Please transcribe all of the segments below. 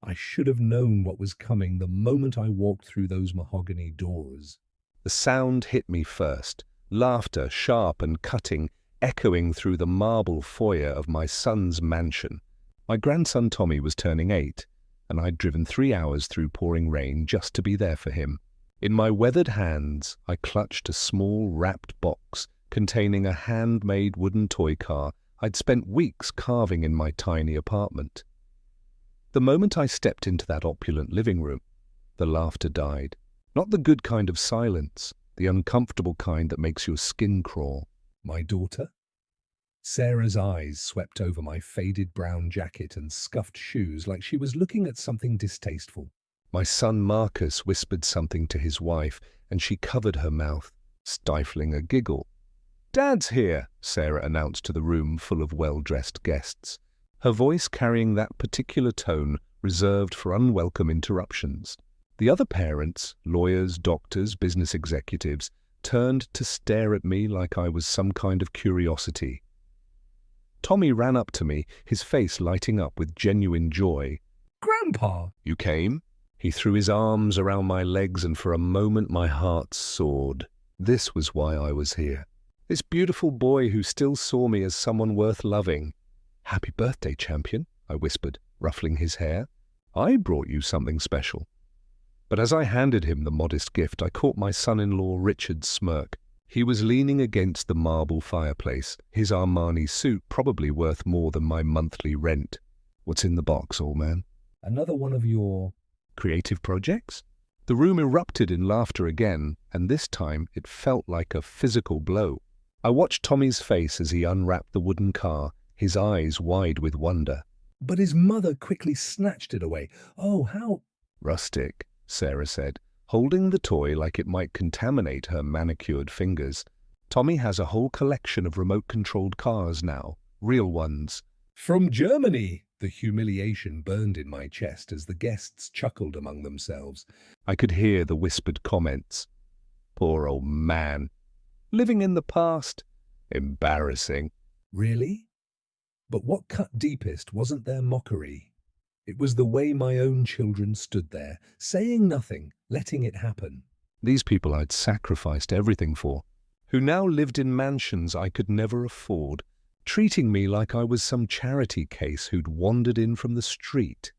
I should have known what was coming the moment I walked through those mahogany doors. The sound hit me first, laughter sharp and cutting, echoing through the marble foyer of my son's mansion. My grandson Tommy was turning 8, and I'd driven 3 hours through pouring rain just to be there for him. In my weathered hands, I clutched a small wrapped box containing a handmade wooden toy car I'd spent weeks carving in my tiny apartment. The moment I stepped into that opulent living room, the laughter died. Not the good kind of silence, the uncomfortable kind that makes your skin crawl. My daughter? Sarah's eyes swept over my faded brown jacket and scuffed shoes like she was looking at something distasteful. My son Marcus whispered something to his wife, and she covered her mouth, stifling a giggle. "Dad's here," Sarah announced to the room full of well-dressed guests, her voice carrying that particular tone reserved for unwelcome interruptions. The other parents, lawyers, doctors, business executives, turned to stare at me like I was some kind of curiosity. Tommy ran up to me, his face lighting up with genuine joy. "Grandpa!" "You came?" He threw his arms around my legs, and for a moment my heart soared. This was why I was here. This beautiful boy who still saw me as someone worth loving. "Happy birthday, champion," I whispered, ruffling his hair. "I brought you something special." But as I handed him the modest gift, I caught my son-in-law Richard's smirk. He was leaning against the marble fireplace, his Armani suit probably worth more than my monthly rent. "What's in the box, old man?" "Another one of your "Creative projects?" The room erupted in laughter again, and this time it felt like a physical blow. I watched Tommy's face as he unwrapped the wooden car, his eyes wide with wonder. But his mother quickly snatched it away. "Oh, how—" "Rustic," Sarah said, holding the toy like it might contaminate her manicured fingers. "Tommy has a whole collection of remote-controlled cars now, real ones." "From Germany!" The humiliation burned in my chest as the guests chuckled among themselves. I could hear the whispered comments. "Poor old man. Living in the past. Embarrassing." Really? But what cut deepest wasn't their mockery. It was the way my own children stood there, saying nothing, letting it happen. These people I'd sacrificed everything for, who now lived in mansions I could never afford, treating me like I was some charity case who'd wandered in from the street.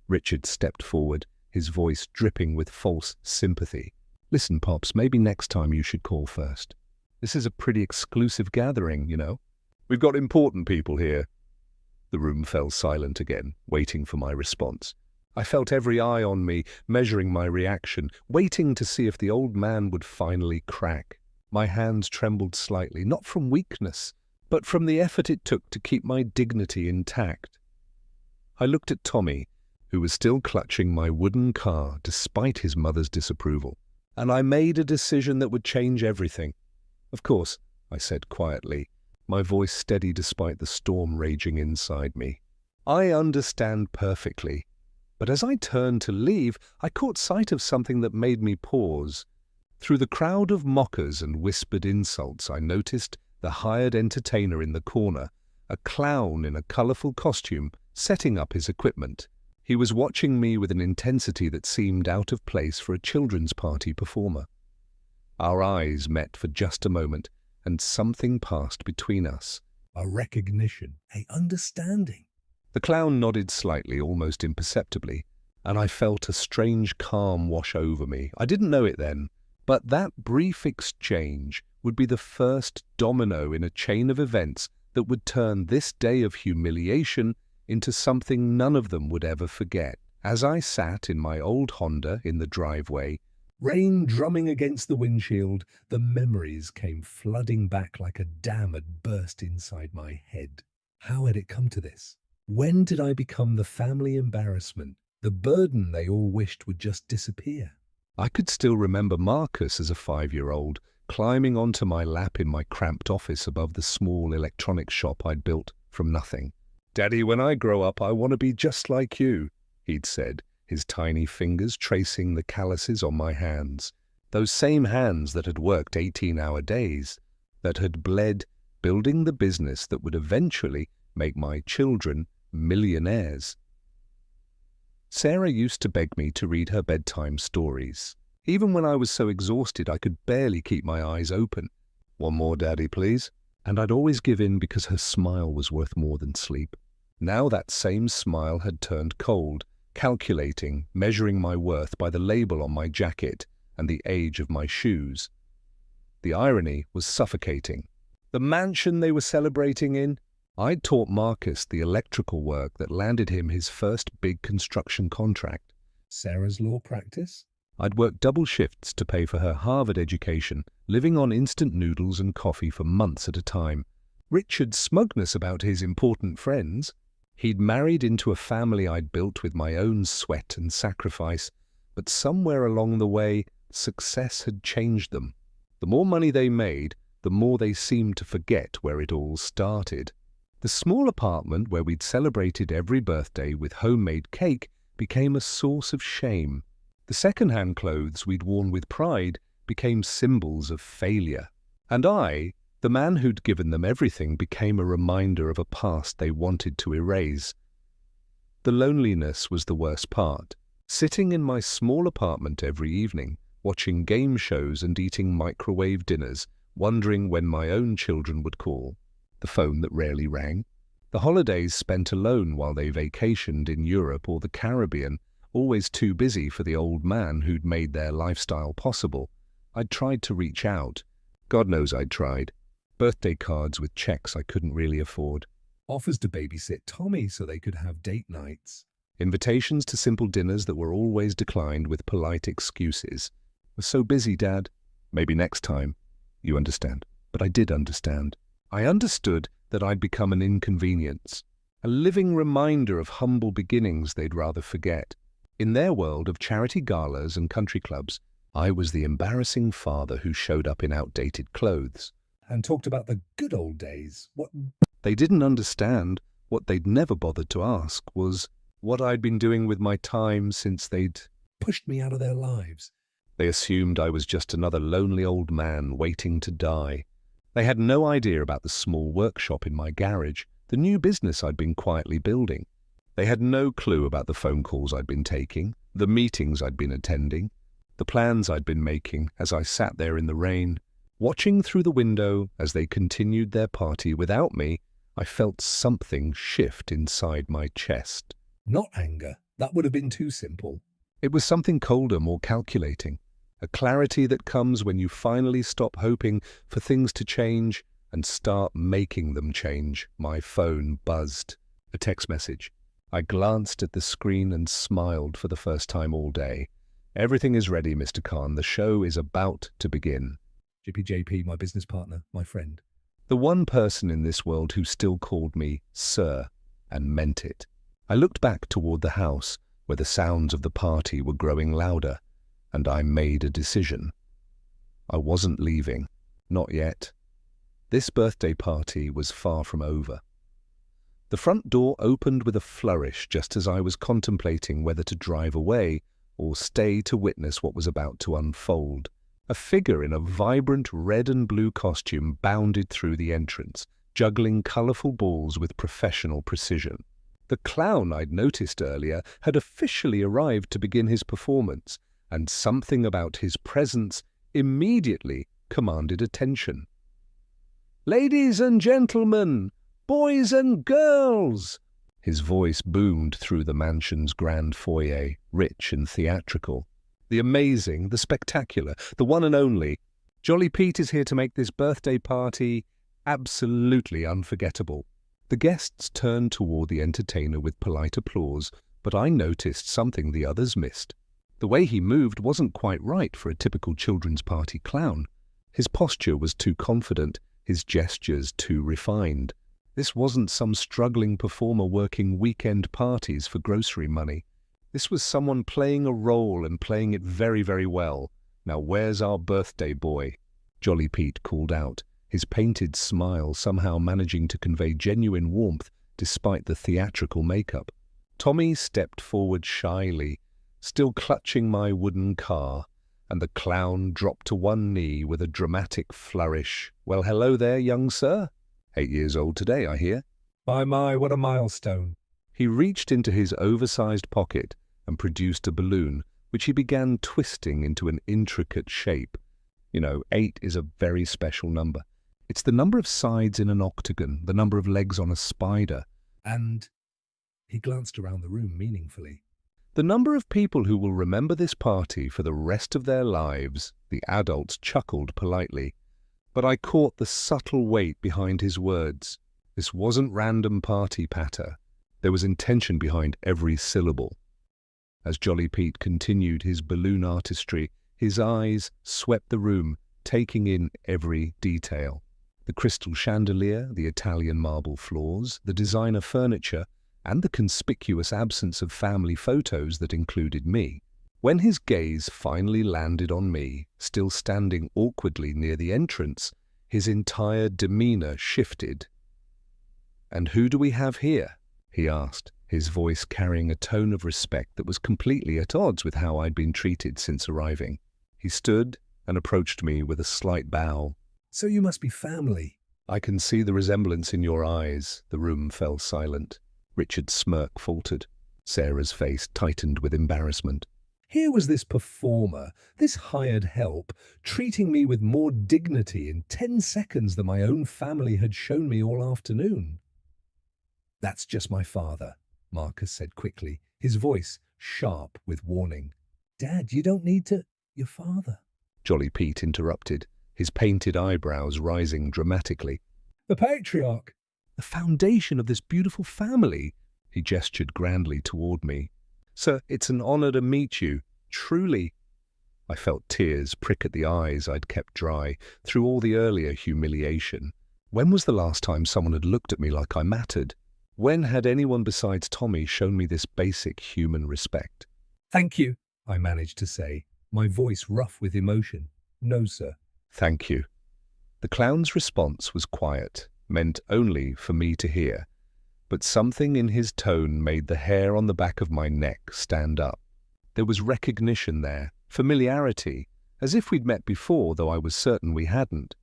Richard stepped forward, his voice dripping with false sympathy. "Listen, Pops, maybe next time you should call first. This is a pretty exclusive gathering, you know. We've got important people here." The room fell silent again, waiting for my response. I felt every eye on me, measuring my reaction, waiting to see if the old man would finally crack. My hands trembled slightly, not from weakness, but from the effort it took to keep my dignity intact. I looked at Tommy, who was still clutching my wooden car despite his mother's disapproval, and I made a decision that would change everything. "Of course," I said quietly, my voice steady despite the storm raging inside me. "I understand perfectly." But as I turned to leave, I caught sight of something that made me pause. Through the crowd of mockers and whispered insults, I noticed the hired entertainer in the corner, a clown in a colorful costume, setting up his equipment. He was watching me with an intensity that seemed out of place for a children's party performer. Our eyes met for just a moment, and something passed between us. A recognition, a understanding. The clown nodded slightly, almost imperceptibly, and I felt a strange calm wash over me. I didn't know it then, but that brief exchange would be the first domino in a chain of events that would turn this day of humiliation into something none of them would ever forget. As I sat in my old Honda in the driveway, rain drumming against the windshield, the memories came flooding back like a dam had burst inside my head. How had it come to this? When did I become the family embarrassment, the burden they all wished would just disappear? I could still remember Marcus as a 5-year-old, climbing onto my lap in my cramped office above the small electronics shop I'd built from nothing. "Daddy, when I grow up, I want to be just like you," he'd said, his tiny fingers tracing the calluses on my hands. Those same hands that had worked 18-hour days, that had bled building the business that would eventually make my children millionaires. Sarah used to beg me to read her bedtime stories. Even when I was so exhausted I could barely keep my eyes open. "One more, Daddy, please." And I'd always give in because her smile was worth more than sleep. Now that same smile had turned cold, calculating, measuring my worth by the label on my jacket and the age of my shoes. The irony was suffocating. The mansion they were celebrating in? I'd taught Marcus the electrical work that landed him his first big construction contract. Sarah's law practice? I'd worked double shifts to pay for her Harvard education, living on instant noodles and coffee for months at a time. Richard's smugness about his important friends. He'd married into a family I'd built with my own sweat and sacrifice, but somewhere along the way, success had changed them. The more money they made, the more they seemed to forget where it all started. The small apartment where we'd celebrated every birthday with homemade cake became a source of shame. The second-hand clothes we'd worn with pride became symbols of failure. And I, the man who'd given them everything, became a reminder of a past they wanted to erase. The loneliness was the worst part. Sitting in my small apartment every evening, watching game shows and eating microwave dinners, wondering when my own children would call. The phone that rarely rang. The holidays spent alone while they vacationed in Europe or the Caribbean, always too busy for the old man who'd made their lifestyle possible. I'd tried to reach out. God knows I'd tried. Birthday cards with checks I couldn't really afford. Offers to babysit Tommy so they could have date nights. Invitations to simple dinners that were always declined with polite excuses. "Was so busy, Dad." "Maybe next time." You understand. But I did understand. I understood that I'd become an inconvenience, a living reminder of humble beginnings they'd rather forget. In their world of charity galas and country clubs, I was the embarrassing father who showed up in outdated clothes. And talked about the good old days. What? They didn't understand. What they'd never bothered to ask was what I'd been doing with my time since they'd Pushed me out of their lives. They assumed I was just another lonely old man waiting to die. They had no idea about the small workshop in my garage, the new business I'd been quietly building. They had no clue about the phone calls I'd been taking, the meetings I'd been attending, the plans I'd been making as I sat there in the rain. Watching through the window as they continued their party without me, I felt something shift inside my chest. Not anger. That would have been too simple. It was something colder, more calculating. A clarity that comes when you finally stop hoping for things to change and start making them change. My phone buzzed. A text message. I glanced at the screen and smiled for the first time all day. "Everything is ready, Mr. Khan. The show is about to begin." JP, my business partner, my friend. The one person in this world who still called me Sir and meant it. I looked back toward the house where the sounds of the party were growing louder, and I made a decision. I wasn't leaving. Not yet. This birthday party was far from over. The front door opened with a flourish just as I was contemplating whether to drive away or stay to witness what was about to unfold. A figure in a vibrant red and blue costume bounded through the entrance, juggling colourful balls with professional precision. The clown I'd noticed earlier had officially arrived to begin his performance, and something about his presence immediately commanded attention. "Ladies and gentlemen, boys and girls!" His voice boomed through the mansion's grand foyer, rich and theatrical. "The amazing, the spectacular, the one and only. Jolly Pete is here to make this birthday party absolutely unforgettable." The guests turned toward the entertainer with polite applause, but I noticed something the others missed. The way he moved wasn't quite right for a typical children's party clown. His posture was too confident, his gestures too refined. This wasn't some struggling performer working weekend parties for grocery money. This was someone playing a role and playing it very, very well. "Now where's our birthday boy?" Jolly Pete called out, his painted smile somehow managing to convey genuine warmth despite the theatrical makeup. Tommy stepped forward shyly, still clutching my wooden car, and the clown dropped to one knee with a dramatic flourish. "Well, hello there, young sir. 8 years old today, I hear." My, what a milestone. He reached into his oversized pocket and produced a balloon, which he began twisting into an intricate shape. 8 is a very special number. It's the number of sides in an octagon, the number of legs on a spider. And he glanced around the room meaningfully. The number of people who will remember this party for the rest of their lives. The adults chuckled politely, but I caught the subtle weight behind his words. This wasn't random party patter. There was intention behind every syllable. As Jolly Pete continued his balloon artistry, his eyes swept the room, taking in every detail. The crystal chandelier, the Italian marble floors, the designer furniture, and the conspicuous absence of family photos that included me. When his gaze finally landed on me, still standing awkwardly near the entrance, his entire demeanor shifted. "And who do we have here?" he asked, his voice carrying a tone of respect that was completely at odds with how I'd been treated since arriving. He stood and approached me with a slight bow. "So you must be family." "I can see the resemblance in your eyes." The room fell silent. Richard's smirk faltered. Sarah's face tightened with embarrassment. Here was this performer, this hired help, treating me with more dignity in 10 seconds than my own family had shown me all afternoon. "That's just my father," Marcus said quickly, his voice sharp with warning. "Dad, you don't need to—" "Your father," Jolly Pete interrupted, his painted eyebrows rising dramatically. "the patriarch." "The foundation of this beautiful family." He gestured grandly toward me. "Sir, it's an honor to meet you. Truly." I felt tears prick at the eyes I'd kept dry through all the earlier humiliation. When was the last time someone had looked at me like I mattered? When had anyone besides Tommy shown me this basic human respect? "Thank you," I managed to say, my voice rough with emotion. "No, sir." "Thank you." The clown's response was quiet, meant only for me to hear, but something in his tone made the hair on the back of my neck stand up. There was recognition there, familiarity, as if we'd met before, though I was certain we hadn't.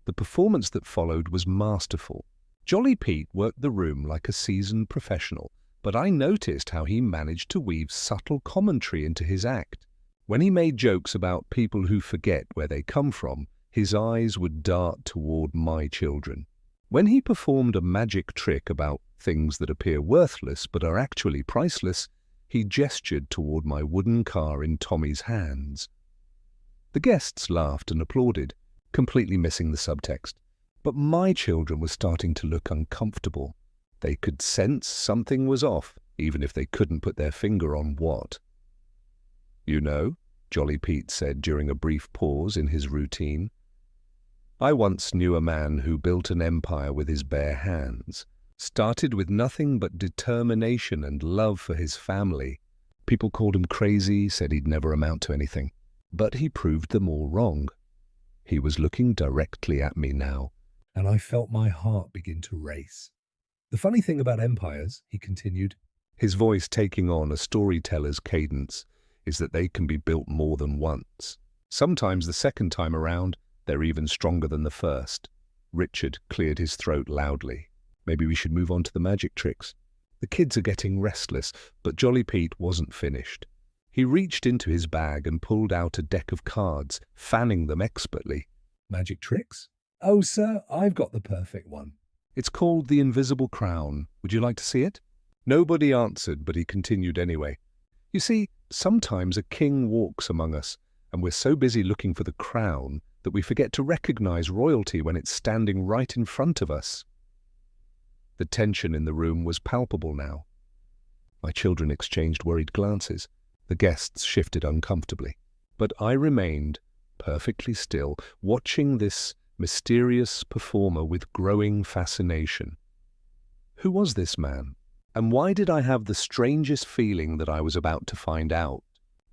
The performance that followed was masterful. Jolly Pete worked the room like a seasoned professional, but I noticed how he managed to weave subtle commentary into his act. When he made jokes about people who forget where they come from, his eyes would dart toward my children. When he performed a magic trick about things that appear worthless but are actually priceless, he gestured toward my wooden car in Tommy's hands. The guests laughed and applauded, completely missing the subtext. But my children were starting to look uncomfortable. They could sense something was off, even if they couldn't put their finger on what. "You know," Jolly Pete said during a brief pause in his routine, "I once knew a man who built an empire with his bare hands. Started with nothing but determination and love for his family. People called him crazy, said he'd never amount to anything. But he proved them all wrong." He was looking directly at me now. And I felt my heart begin to race. "The funny thing about empires," he continued, His voice taking on a storyteller's cadence, is that they can be built more than once. Sometimes the second time around, they're even stronger than the first. Richard cleared his throat loudly. "Maybe we should move on to the magic tricks." The kids are getting restless, but Jolly Pete wasn't finished. He reached into his bag and pulled out a deck of cards, fanning them expertly. "Magic tricks? Oh, sir, I've got the perfect one." "It's called the Invisible Crown. Would you like to see it?" Nobody answered, but he continued anyway. "You see, sometimes a king walks among us, and we're so busy looking for the crown that we forget to recognize royalty when it's standing right in front of us." The tension in the room was palpable now. My children exchanged worried glances. The guests shifted uncomfortably. But I remained perfectly still, watching this mysterious performer with growing fascination. Who was this man? And why did I have the strangest feeling that I was about to find out?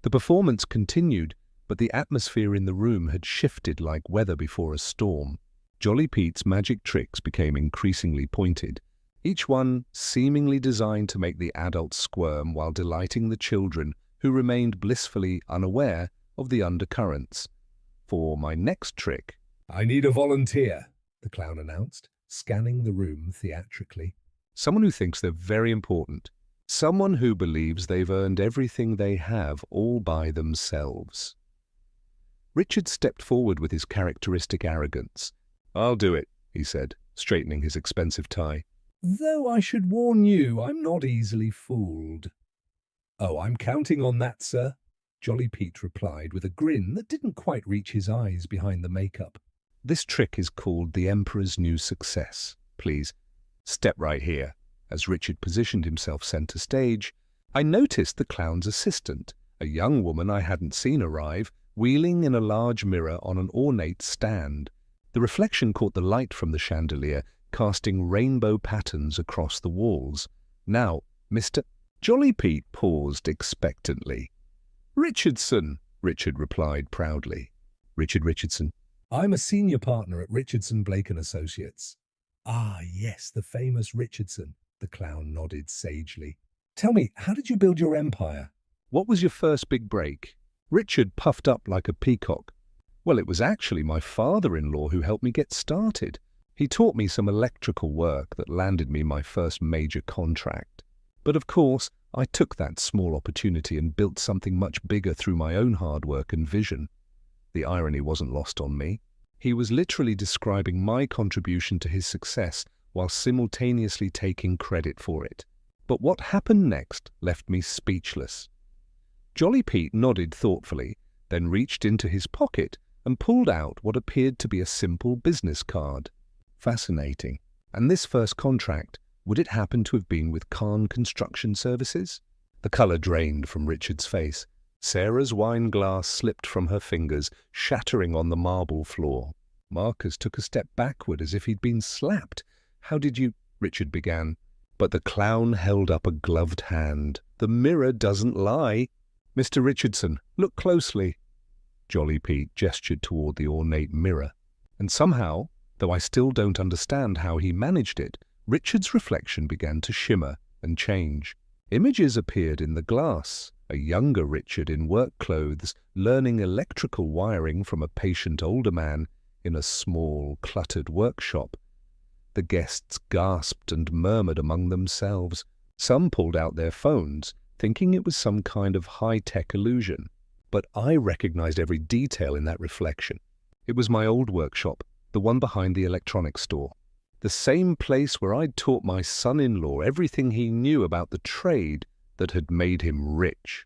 The performance continued, but the atmosphere in the room had shifted like weather before a storm. Jolly Pete's magic tricks became increasingly pointed, each one seemingly designed to make the adults squirm while delighting the children who remained blissfully unaware of the undercurrents. For my next trick, "I need a volunteer," the clown announced, scanning the room theatrically. someone who thinks they're very important, Someone who believes they've earned everything they have all by themselves. Richard stepped forward with his characteristic arrogance. "I'll do it," he said, straightening his expensive tie. Though I should warn you, I'm not easily fooled. Oh, I'm counting on that, sir, Jolly Pete replied with a grin that didn't quite reach his eyes behind the makeup. This trick is called the Emperor's New Success. Please, step right here. As Richard positioned himself center stage, I noticed the clown's assistant, a young woman I hadn't seen arrive, wheeling in a large mirror on an ornate stand. The reflection caught the light from the chandelier, casting rainbow patterns across the walls. Now, Mr. Jolly Pete paused expectantly. "Richardson," Richard replied proudly. "Richard Richardson." I'm a senior partner at Richardson, Blake & Associates. Ah, yes, the famous Richardson, the clown nodded sagely. Tell me, how did you build your empire? "What was your first big break?" Richard puffed up like a peacock. "Well, it was actually my father-in-law who helped me get started. He taught me some electrical work that landed me my first major contract. But of course, I took that small opportunity and built something much bigger through my own hard work and vision." The irony wasn't lost on me. He was literally describing my contribution to his success while simultaneously taking credit for it. But what happened next left me speechless. Jolly Pete nodded thoughtfully, then reached into his pocket and pulled out what appeared to be a simple business card. Fascinating. And this first contract, would it happen to have been with Khan Construction Services? The color drained from Richard's face. Sarah's wine glass slipped from her fingers, shattering on the marble floor. Marcus took a step backward as if he'd been slapped. "How did you—" Richard began. But the clown held up a gloved hand. "The mirror doesn't lie. Mr. Richardson, look closely." Jolly Pete gestured toward the ornate mirror. And somehow, though I still don't understand how he managed it, Richard's reflection began to shimmer and change. Images appeared in the glass. A younger Richard in work clothes, learning electrical wiring from a patient older man in a small, cluttered workshop. The guests gasped and murmured among themselves. Some pulled out their phones, thinking it was some kind of high-tech illusion. But I recognized every detail in that reflection. It was my old workshop, the one behind the electronics store. The same place where I'd taught my son-in-law everything he knew about the trade that had made him rich.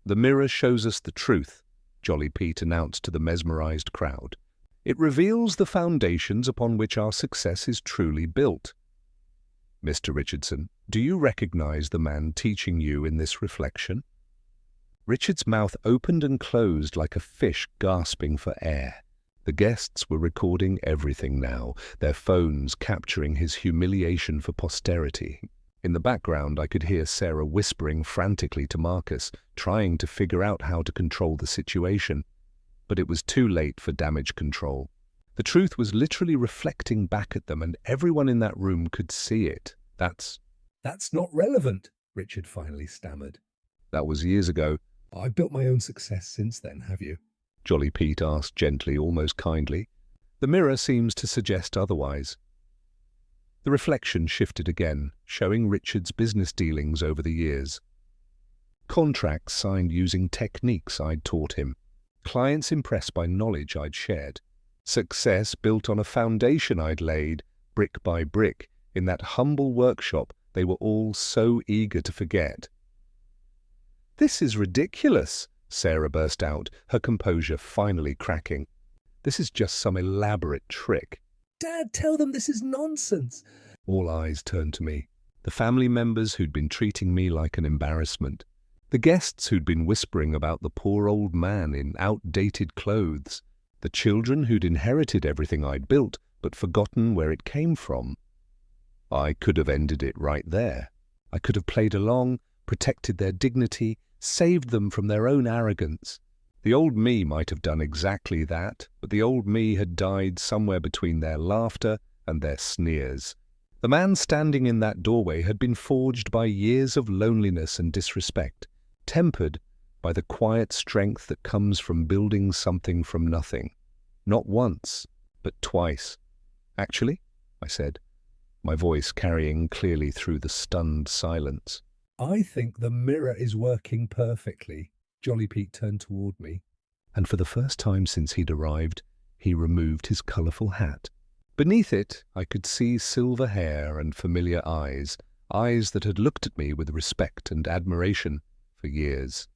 "The mirror shows us the truth," Jolly Pete announced to the mesmerized crowd. "It reveals the foundations upon which our success is truly built. Mr. Richardson, do you recognize the man teaching you in this reflection?" Richard's mouth opened and closed like a fish gasping for air. The guests were recording everything now, their phones capturing his humiliation for posterity. In the background, I could hear Sarah whispering frantically to Marcus, trying to figure out how to control the situation. But it was too late for damage control. The truth was literally reflecting back at them, and everyone in that room could see it. That's not relevant, Richard finally stammered. That was years ago. I've built my own success since then, have you? Jolly Pete asked gently, almost kindly. The mirror seems to suggest otherwise. The reflection shifted again, showing Richard's business dealings over the years. Contracts signed using techniques I'd taught him. Clients impressed by knowledge I'd shared. Success built on a foundation I'd laid, brick by brick, in that humble workshop they were all so eager to forget. "This is ridiculous," Sarah burst out, her composure finally cracking. "This is just some elaborate trick." "Dad, tell them this is nonsense." All eyes turned to me. The family members who'd been treating me like an embarrassment. The guests who'd been whispering about the poor old man in outdated clothes. The children who'd inherited everything I'd built, but forgotten where it came from. I could have ended it right there. I could have played along, protected their dignity, saved them from their own arrogance. The old me might have done exactly that, but the old me had died somewhere between their laughter and their sneers. The man standing in that doorway had been forged by years of loneliness and disrespect, tempered by the quiet strength that comes from building something from nothing. Not once, but twice. "Actually," I said, my voice carrying clearly through the stunned silence. I think the mirror is working perfectly. Jolly Pete turned toward me. And for the first time since he'd arrived, he removed his colourful hat. Beneath it, I could see silver hair and familiar eyes, eyes that had looked at me with respect and admiration for years.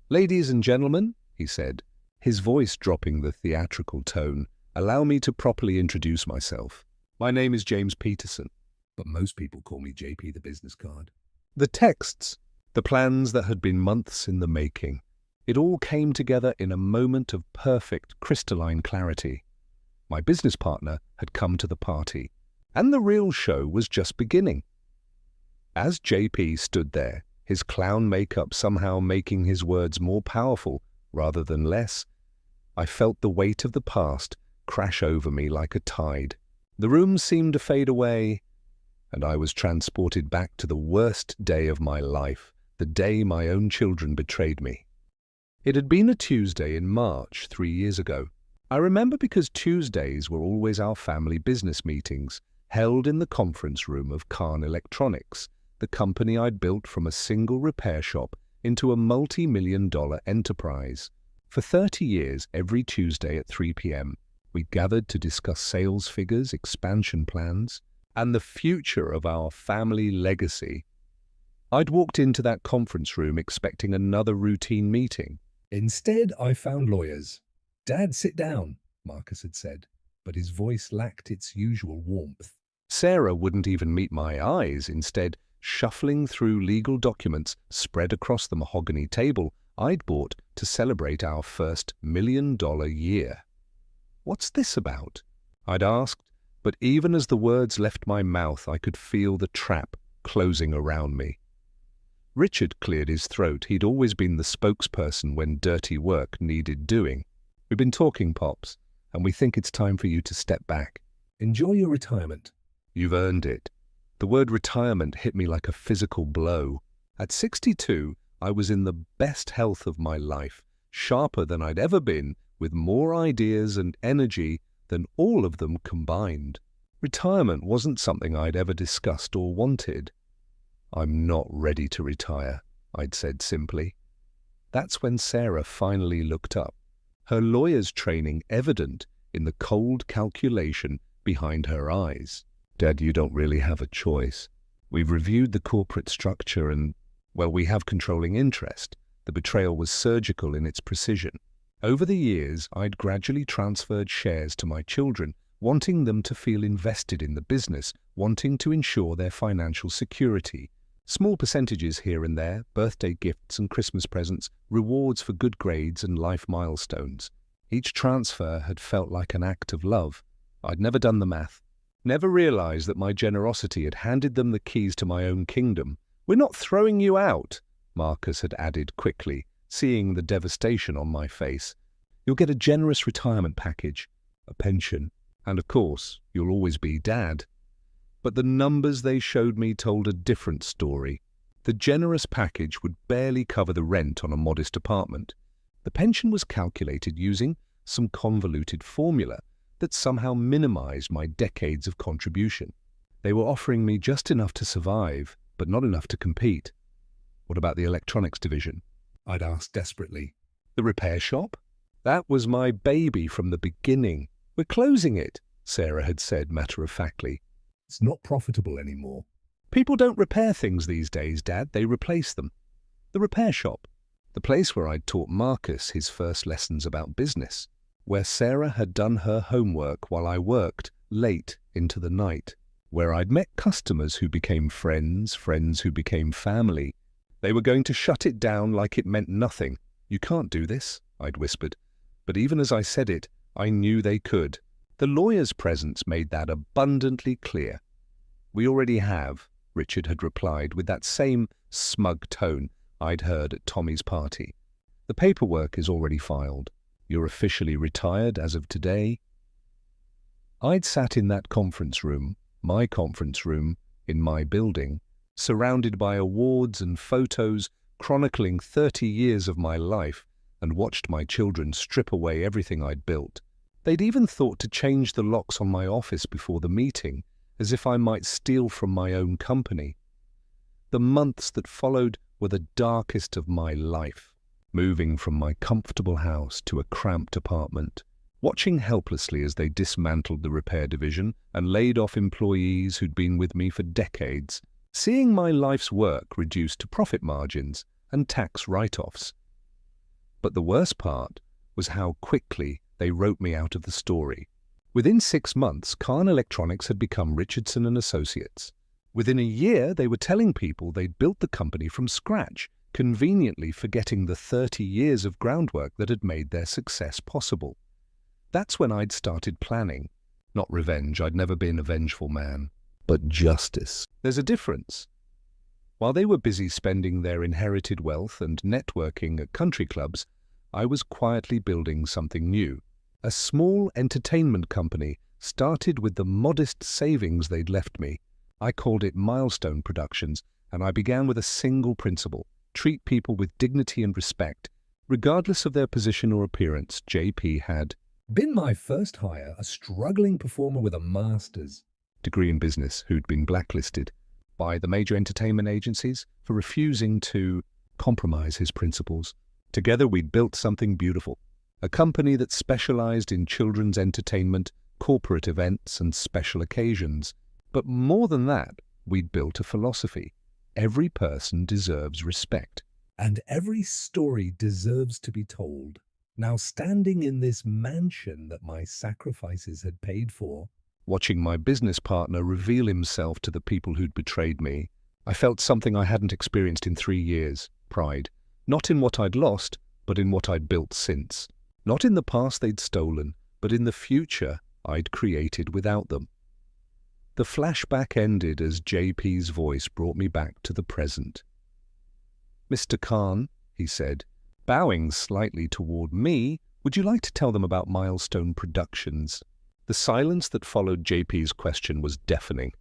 "Ladies and gentlemen," he said, his voice dropping the theatrical tone, "allow me to properly introduce myself. My name is James Peterson." But most people call me JP the business card. The texts, the plans that had been months in the making, it all came together in a moment of perfect crystalline clarity. My business partner had come to the party, and the real show was just beginning. As JP stood there, his clown makeup somehow making his words more powerful rather than less, I felt the weight of the past crash over me like a tide. The room seemed to fade away, and I was transported back to the worst day of my life, the day my own children betrayed me. It had been a Tuesday in March 3 years ago. I remember because Tuesdays were always our family business meetings, held in the conference room of Khan Electronics, the company I'd built from a single repair shop into a multi-million-dollar enterprise. For 30 years, every Tuesday at 3 p.m., we gathered to discuss sales figures, expansion plans, and the future of our family legacy. I'd walked into that conference room expecting another routine meeting. Instead, I found lawyers. "Dad, sit down," Marcus had said, but his voice lacked its usual warmth. Sarah wouldn't even meet my eyes, instead shuffling through legal documents spread across the mahogany table I'd bought to celebrate our first $1 million year. "What's this about?" I'd asked, but even as the words left my mouth, I could feel the trap closing around me. Richard cleared his throat. He'd always been the spokesperson when dirty work needed doing. "We've been talking, Pops, and we think it's time for you to step back. "Enjoy your retirement." You've earned it." The word retirement hit me like a physical blow. At 62, I was in the best health of my life, sharper than I'd ever been, with more ideas and energy than all of them combined. Retirement wasn't something I'd ever discussed or wanted. "I'm not ready to retire," I'd said simply. That's when Sarah finally looked up, her lawyer's training evident in the cold calculation behind her eyes. "Dad, you don't really have a choice. We've reviewed the corporate structure and, well, we have controlling interest." The betrayal was surgical in its precision. Over the years, I'd gradually transferred shares to my children, wanting them to feel invested in the business, wanting to ensure their financial security. Small percentages here and there, birthday gifts and Christmas presents, rewards for good grades and life milestones. Each transfer had felt like an act of love. I'd never done the math, never realized that my generosity had handed them the keys to my own kingdom. "We're not throwing you out," Marcus had added quickly, seeing the devastation on my face. "You'll get a generous retirement package, a pension, and of course, you'll always be Dad." But the numbers they showed me told a different story. The generous package would barely cover the rent on a modest apartment. The pension was calculated using some convoluted formula that somehow minimized my decades of contribution. They were offering me just enough to survive, but not enough to compete. "What about the electronics division?" I'd asked desperately. "The repair shop? That was my baby from the beginning. We're closing it," Sarah had said matter-of-factly. "It's not profitable anymore." "People don't repair things these days, Dad. They replace them." The repair shop, the place where I'd taught Marcus his first lessons about business, where Sarah had done her homework while I worked late into the night, where I'd met customers who became friends, friends who became family. They were going to shut it down like it meant nothing. "You can't do this," I'd whispered. But even as I said it, I knew they could. The lawyer's presence made that abundantly clear. "We already have," Richard had replied with that same smug tone I'd heard at Tommy's party. "The paperwork is already filed. You're officially retired as of today." I'd sat in that conference room, my conference room, in my building, surrounded by awards and photos chronicling 30 years of my life, and watched my children strip away everything I'd built. They'd even thought to change the locks on my office before the meeting, as if I might steal from my own company. The months that followed were the darkest of my life, moving from my comfortable house to a cramped apartment, watching helplessly as they dismantled the repair division and laid off employees who'd been with me for decades, seeing my life's work reduced to profit margins and tax write-offs. But the worst part was how quickly they wrote me out of the story. Within 6 months, Kahn Electronics had become Richardson and Associates. Within a year, they were telling people they'd built the company from scratch, conveniently forgetting the 30 years of groundwork that had made their success possible. That's when I'd started planning. Not revenge, I'd never been a vengeful man, but justice. There's a difference. While they were busy spending their inherited wealth and networking at country clubs, I was quietly building something new. A small entertainment company started with the modest savings they'd left me. I called it Milestone Productions, and I began with a single principle: treat people with dignity and respect, regardless of their position or appearance. JP had been my first hire, a struggling performer with a master's degree in business who'd been blacklisted by the major entertainment agencies for refusing to compromise his principles. Together we'd built something beautiful, a company that specialized in children's entertainment, corporate events, and special occasions. But more than that, we'd built a philosophy. Every person deserves respect. And every story deserves to be told. Now, standing in this mansion that my sacrifices had paid for, watching my business partner reveal himself to the people who'd betrayed me, I felt something I hadn't experienced in 3 years: pride. Not in what I'd lost, but in what I'd built since. Not in the past they'd stolen, but in the future I'd created without them. The flashback ended as JP's voice brought me back to the present. "Mr. Kahn," he said, bowing slightly toward me, "would you like to tell them about Milestone Productions?" The silence that followed JP's question was deafening.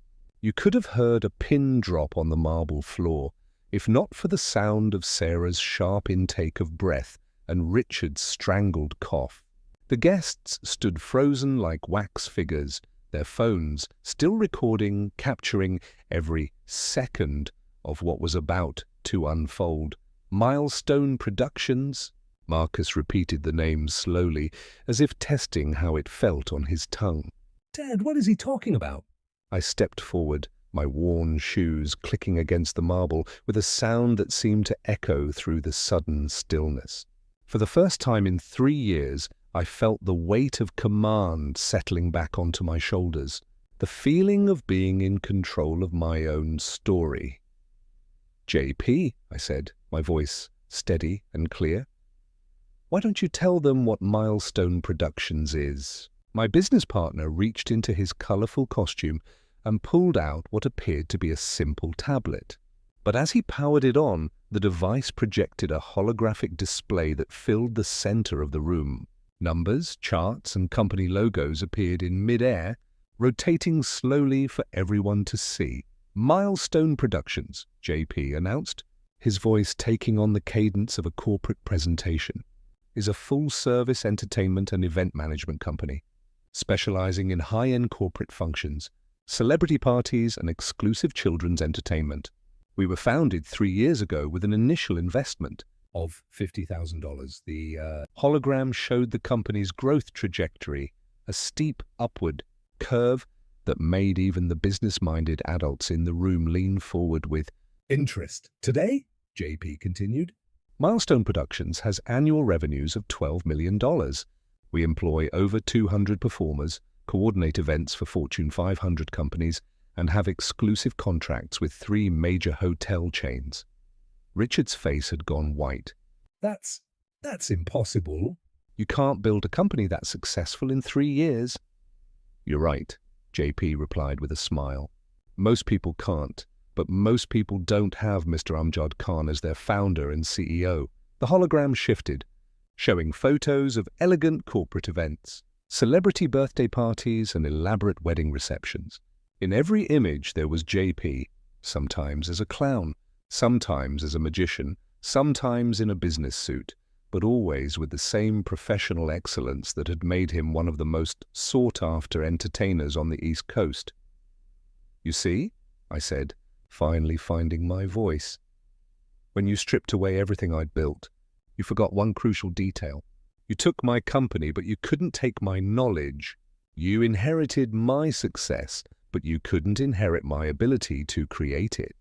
You could have heard a pin drop on the marble floor, if not for the sound of Sarah's sharp intake of breath and Richard's strangled cough. The guests stood frozen like wax figures, their phones still recording, capturing every second of what was about to unfold. Milestone Productions? Marcus repeated the name slowly, as if testing how it felt on his tongue. "Dad, what is he talking about?" I stepped forward, my worn shoes clicking against the marble with a sound that seemed to echo through the sudden stillness. For the first time in 3 years, I felt the weight of command settling back onto my shoulders, the feeling of being in control of my own story. "JP," I said, my voice steady and clear, "why don't you tell them what Milestone Productions is?" My business partner reached into his colorful costume and pulled out what appeared to be a simple tablet. But as he powered it on, the device projected a holographic display that filled the center of the room. Numbers, charts, and company logos appeared in mid-air, rotating slowly for everyone to see. "Milestone Productions," JP announced, his voice taking on the cadence of a corporate presentation, "is a full-service entertainment and event management company, specializing in high-end corporate functions, celebrity parties, and exclusive children's entertainment. We were founded 3 years ago with an initial investment of $50,000. The hologram showed the company's growth trajectory, a steep upward curve that made even the business-minded adults in the room lean forward with interest. "Today," JP continued, "Milestone Productions has annual revenues of $12 million. We employ over 200 performers, coordinate events for Fortune 500 companies, and have exclusive contracts with 3 major hotel chains." Richard's face had gone white. That's impossible." "You can't build a company that successful in 3 years." "You're right," JP replied with a smile. "Most people can't, but most people don't have Mr. Amjad Khan as their founder and CEO. The hologram shifted, showing photos of elegant corporate events, celebrity birthday parties, and elaborate wedding receptions. In every image there was JP, sometimes as a clown, sometimes as a magician, sometimes in a business suit, but always with the same professional excellence that had made him one of the most sought-after entertainers on the East Coast. You see, I said, finally finding my voice. When you stripped away everything I'd built, you forgot one crucial detail. You took my company, but you couldn't take my knowledge. You inherited my success, but you couldn't inherit my ability to create it.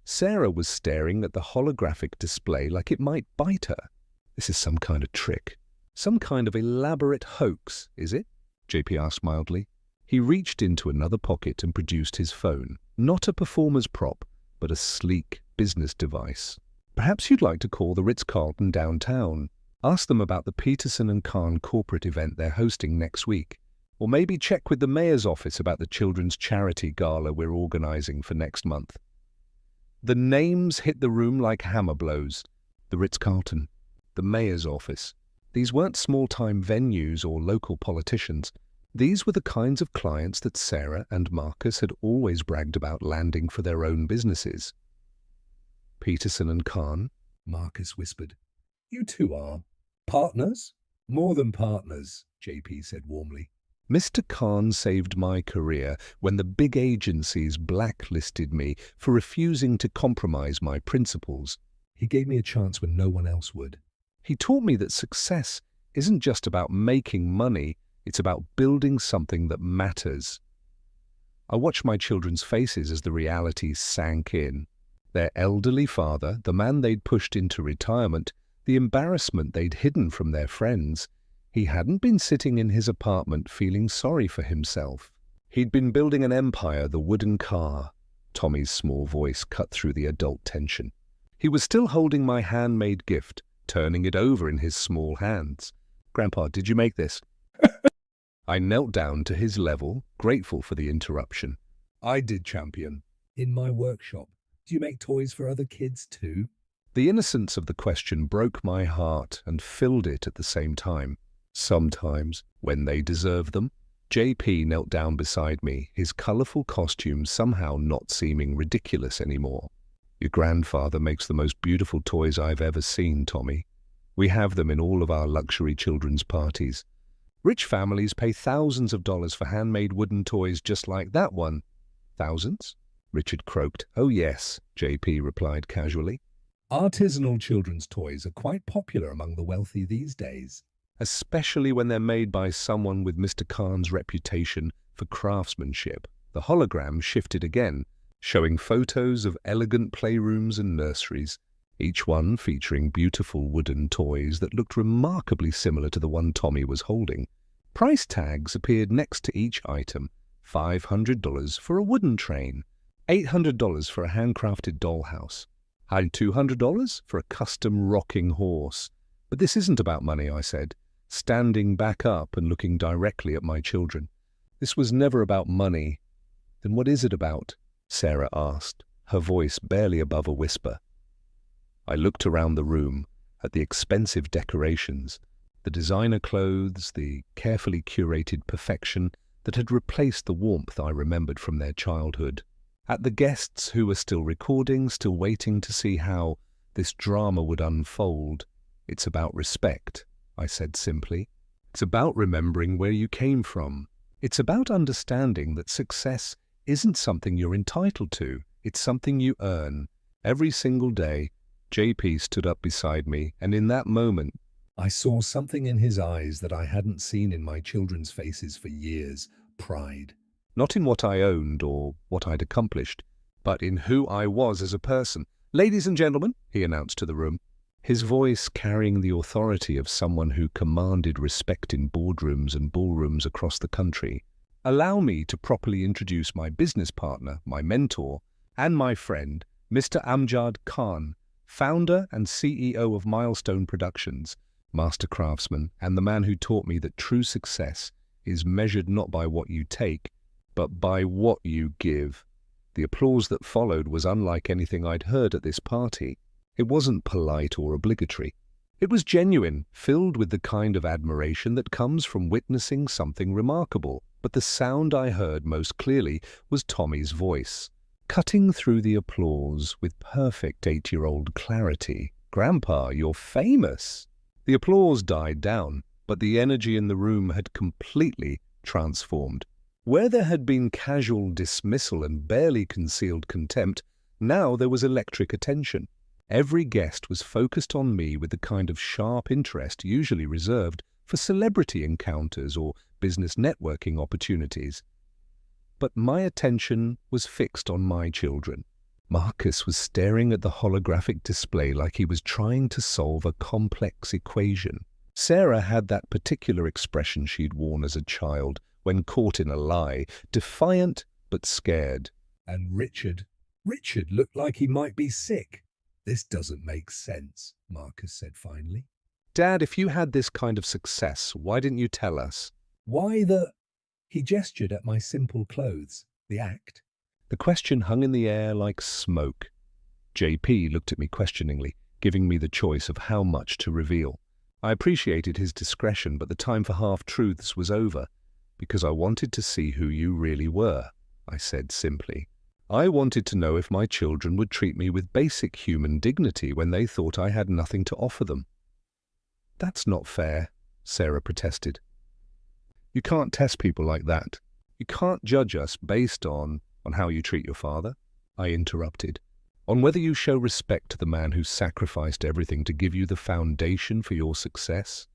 Sarah was staring at the holographic display like it might bite her. This is some kind of trick. Some kind of elaborate hoax, is it? JP asked mildly. He reached into another pocket and produced his phone. Not a performer's prop, but a sleek business device. Perhaps you'd like to call the Ritz-Carlton downtown. Ask them about the Peterson and Kahn corporate event they're hosting next week. Or maybe check with the mayor's office about the children's charity gala we're organizing for next month. The names hit the room like hammer blows. The Ritz-Carlton, the mayor's office. These weren't small-time venues or local politicians. These were the kinds of clients that Sarah and Marcus had always bragged about landing for their own businesses. Peterson and Kahn, Marcus whispered. You two are partners? More than partners, JP said warmly. Mr. Kahn saved my career when the big agencies blacklisted me for refusing to compromise my principles. He gave me a chance when no one else would. He taught me that success isn't just about making money, it's about building something that matters. I watched my children's faces as the reality sank in. Their elderly father, the man they'd pushed into retirement, the embarrassment they'd hidden from their friends. He hadn't been sitting in his apartment feeling sorry for himself. He'd been building an empire, the wooden car. Tommy's small voice cut through the adult tension. He was still holding my handmade gift, turning it over in his small hands. Grandpa, did you make this? I knelt down to his level, grateful for the interruption. I did, champion. In my workshop. Do you make toys for other kids too? The innocence of the question broke my heart and filled it at the same time. Sometimes, when they deserve them. JP knelt down beside me, his colourful costume somehow not seeming ridiculous anymore. Your grandfather makes the most beautiful toys I've ever seen, Tommy. We have them in all of our luxury children's parties. Rich families pay thousands of dollars for handmade wooden toys just like that one. Thousands? Richard croaked. Oh yes, JP replied casually. Artisanal children's toys are quite popular among the wealthy these days. Especially when they're made by someone with Mr. Kahn's reputation for craftsmanship. The hologram shifted again, showing photos of elegant playrooms and nurseries, each one featuring beautiful wooden toys that looked remarkably similar to the one Tommy was holding. Price tags appeared next to each item. $500 for a wooden train, $800 for a handcrafted dollhouse, and $200 for a custom rocking horse. But this isn't about money, I said, standing back up and looking directly at my children. This was never about money. Then what is it about? Sarah asked, her voice barely above a whisper. I looked around the room at the expensive decorations, the designer clothes, the carefully curated perfection that had replaced the warmth I remembered from their childhood, at the guests who were still recording, still waiting to see how this drama would unfold. It's about respect, I said simply. It's about remembering where you came from. It's about understanding that success isn't something you're entitled to. It's something you earn. Every single day, JP stood up beside me, and in that moment, I saw something in his eyes that I hadn't seen in my children's faces for years. Pride. Not in what I owned or what I'd accomplished, but in who I was as a person. Ladies and gentlemen, he announced to the room, his voice carrying the authority of someone who commanded respect in boardrooms and ballrooms across the country. Allow me to properly introduce my business partner, my mentor, and my friend, Mr. Amjad Khan, founder and CEO of Milestone Productions, master craftsman, and the man who taught me that true success is measured not by what you take, but by what you give. The applause that followed was unlike anything I'd heard at this party. It wasn't polite or obligatory. It was genuine, filled with the kind of admiration that comes from witnessing something remarkable. But the sound I heard most clearly was Tommy's voice, cutting through the applause with perfect 8-year-old clarity. "Grandpa, you're famous!" The applause died down, but the energy in the room had completely transformed. Where there had been casual dismissal and barely concealed contempt, now there was electric attention. Every guest was focused on me with the kind of sharp interest usually reserved for celebrity encounters or business networking opportunities. But my attention was fixed on my children. Marcus was staring at the holographic display like he was trying to solve a complex equation. Sarah had that particular expression she'd worn as a child when caught in a lie, defiant but scared. And Richard looked like he might be sick. This doesn't make sense, Marcus said finally. Dad, if you had this kind of success, why didn't you tell us? Why the... He gestured at my simple clothes, the act. The question hung in the air like smoke. JP looked at me questioningly, giving me the choice of how much to reveal. I appreciated his discretion, but the time for half-truths was over, because I wanted to see who you really were, I said simply. I wanted to know if my children would treat me with basic human dignity when they thought I had nothing to offer them. That's not fair, Sarah protested. You can't test people like that. You can't judge us based on how you treat your father, I interrupted. On whether you show respect to the man who sacrificed everything to give you the foundation for your success.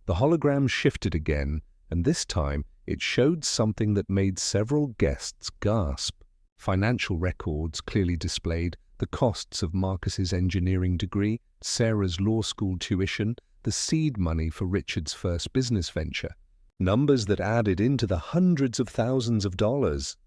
The hologram shifted again, and this time it showed something that made several guests gasp. Financial records clearly displayed the costs of Marcus's engineering degree, Sarah's law school tuition, the seed money for Richard's first business venture. Numbers that added into the hundreds of thousands of dollars.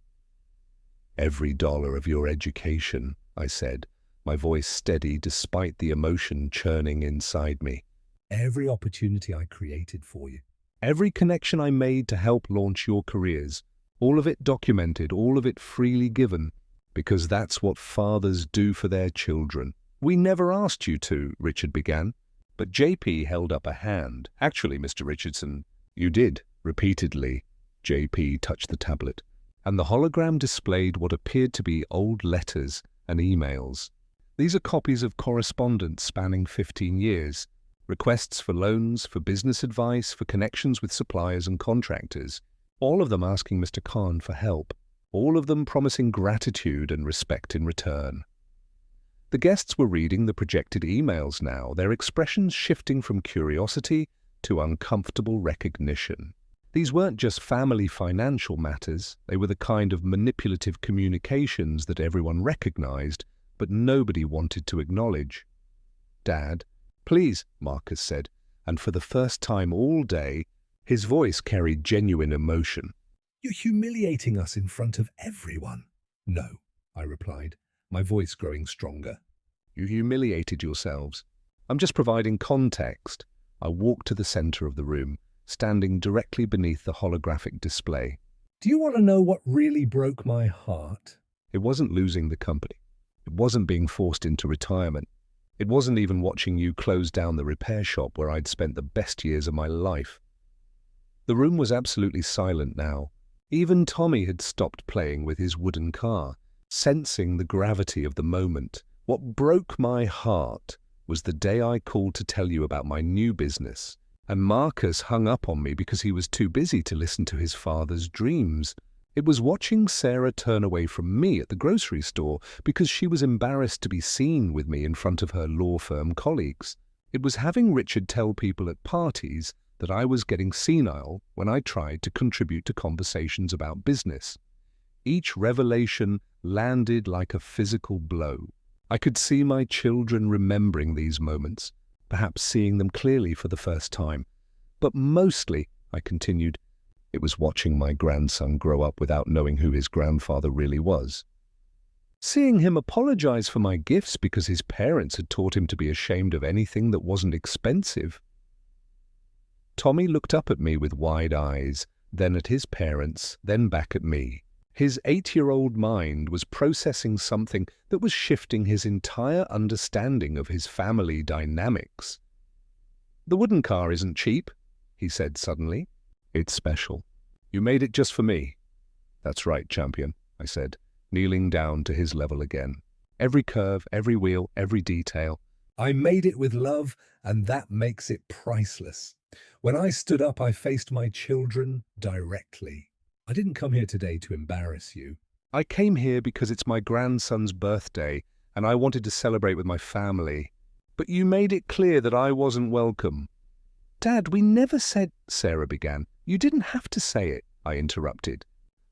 Every dollar of your education, I said, my voice steady despite the emotion churning inside me. Every opportunity I created for you. Every connection I made to help launch your careers. All of it documented, all of it freely given, because that's what fathers do for their children. We never asked you to, Richard began, but JP held up a hand. Actually, Mr. Richardson, you did, repeatedly. JP touched the tablet, and the hologram displayed what appeared to be old letters and emails. These are copies of correspondence spanning 15 years, requests for loans, for business advice, for connections with suppliers and contractors, all of them asking Mr. Khan for help, all of them promising gratitude and respect in return. The guests were reading the projected emails now, their expressions shifting from curiosity to uncomfortable recognition. These weren't just family financial matters, they were the kind of manipulative communications that everyone recognized, but nobody wanted to acknowledge. Dad, please, Marcus said, and for the first time all day, his voice carried genuine emotion. You're humiliating us in front of everyone. No, I replied, my voice growing stronger. You humiliated yourselves. I'm just providing context. I walked to the center of the room, standing directly beneath the holographic display. Do you want to know what really broke my heart? It wasn't losing the company. It wasn't being forced into retirement. It wasn't even watching you close down the repair shop where I'd spent the best years of my life. The room was absolutely silent now. Even Tommy had stopped playing with his wooden car, sensing the gravity of the moment. What broke my heart was the day I called to tell you about my new business, and Marcus hung up on me because he was too busy to listen to his father's dreams. It was watching Sarah turn away from me at the grocery store because she was embarrassed to be seen with me in front of her law firm colleagues. It was having Richard tell people at parties that I was getting senile when I tried to contribute to conversations about business. Each revelation landed like a physical blow. I could see my children remembering these moments, perhaps seeing them clearly for the first time. But mostly, I continued, it was watching my grandson grow up without knowing who his grandfather really was. Seeing him apologize for my gifts because his parents had taught him to be ashamed of anything that wasn't expensive. Tommy looked up at me with wide eyes, then at his parents, then back at me. His 8-year-old mind was processing something that was shifting his entire understanding of his family dynamics. The wooden car isn't cheap, he said suddenly. It's special. You made it just for me. That's right, champion, I said, kneeling down to his level again. Every curve, every wheel, every detail. I made it with love, and that makes it priceless. When I stood up, I faced my children directly. I didn't come here today to embarrass you. I came here because it's my grandson's birthday and I wanted to celebrate with my family. But you made it clear that I wasn't welcome. Dad, we never said, Sarah began. You didn't have to say it, I interrupted.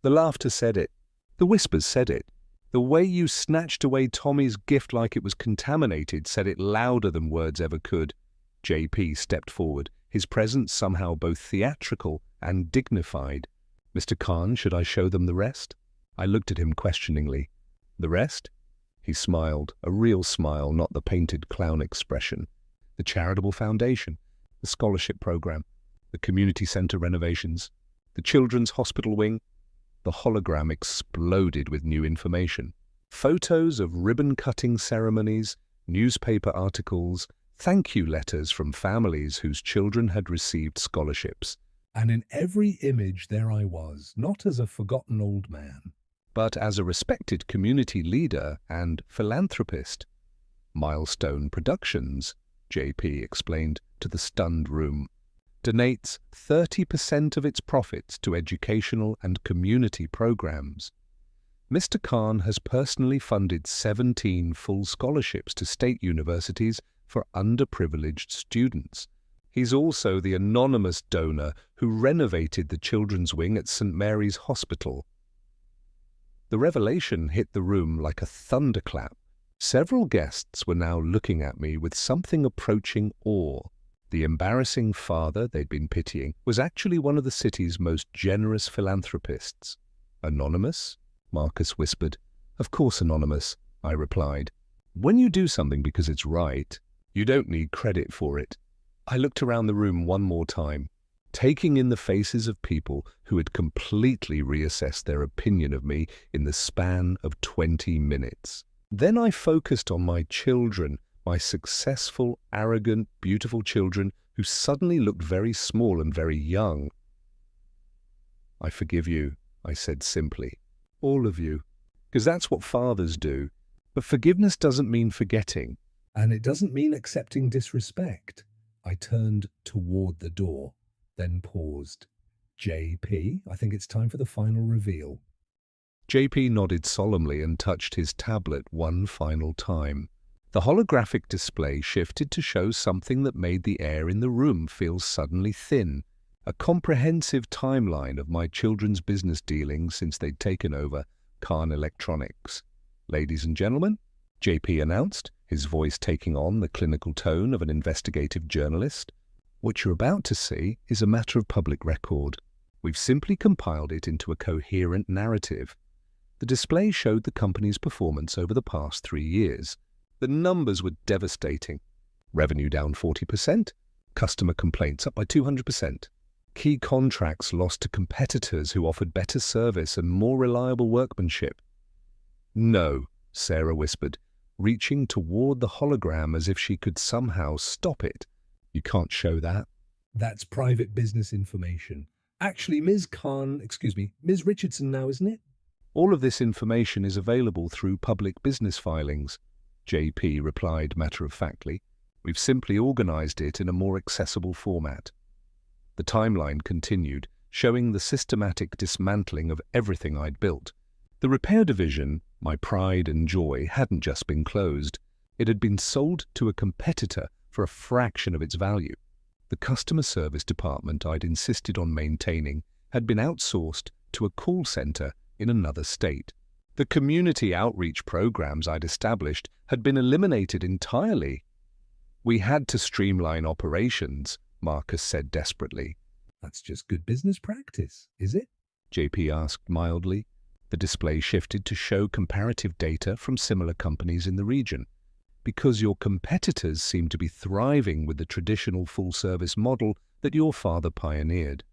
The laughter said it. The whispers said it. The way you snatched away Tommy's gift like it was contaminated said it louder than words ever could. JP stepped forward, his presence somehow both theatrical and dignified. Mr. Khan, should I show them the rest? I looked at him questioningly. The rest? He smiled, a real smile, not the painted clown expression. The charitable foundation, the scholarship program, the community center renovations, the children's hospital wing. The hologram exploded with new information. Photos of ribbon-cutting ceremonies, newspaper articles, thank you letters from families whose children had received scholarships. And in every image there I was, not as a forgotten old man, but as a respected community leader and philanthropist. Milestone Productions, JP explained to the stunned room, donates 30% of its profits to educational and community programs. Mr. Khan has personally funded 17 full scholarships to state universities for underprivileged students. He's also the anonymous donor who renovated the children's wing at St. Mary's Hospital. The revelation hit the room like a thunderclap. Several guests were now looking at me with something approaching awe. The embarrassing father they'd been pitying was actually one of the city's most generous philanthropists. Anonymous? Marcus whispered. Of course anonymous, I replied. When you do something because it's right, you don't need credit for it. I looked around the room one more time, taking in the faces of people who had completely reassessed their opinion of me in the span of 20 minutes. Then I focused on my children, my successful, arrogant, beautiful children who suddenly looked very small and very young. I forgive you, I said simply. All of you. Because that's what fathers do. But forgiveness doesn't mean forgetting. And it doesn't mean accepting disrespect. I turned toward the door, then paused. JP, I think it's time for the final reveal. JP nodded solemnly and touched his tablet one final time. The holographic display shifted to show something that made the air in the room feel suddenly thin, a comprehensive timeline of my children's business dealings since they'd taken over Khan Electronics. Ladies and gentlemen, JP announced, his voice taking on the clinical tone of an investigative journalist, what you're about to see is a matter of public record. We've simply compiled it into a coherent narrative. The display showed the company's performance over the past 3 years. The numbers were devastating. Revenue down 40%, customer complaints up by 200%, key contracts lost to competitors who offered better service and more reliable workmanship. No, Sarah whispered, reaching toward the hologram as if she could somehow stop it. You can't show that. That's private business information. Actually, Ms. Richardson now, isn't it? All of this information is available through public business filings, JP replied matter-of-factly. We've simply organized it in a more accessible format. The timeline continued, showing the systematic dismantling of everything I'd built. The repair division, my pride and joy, hadn't just been closed. It had been sold to a competitor for a fraction of its value. The customer service department I'd insisted on maintaining had been outsourced to a call center in another state. The community outreach programs I'd established had been eliminated entirely. We had to streamline operations, Marcus said desperately. That's just good business practice, is it? JP asked mildly. The display shifted to show comparative data from similar companies in the region. Because your competitors seem to be thriving with the traditional full-service model that your father pioneered.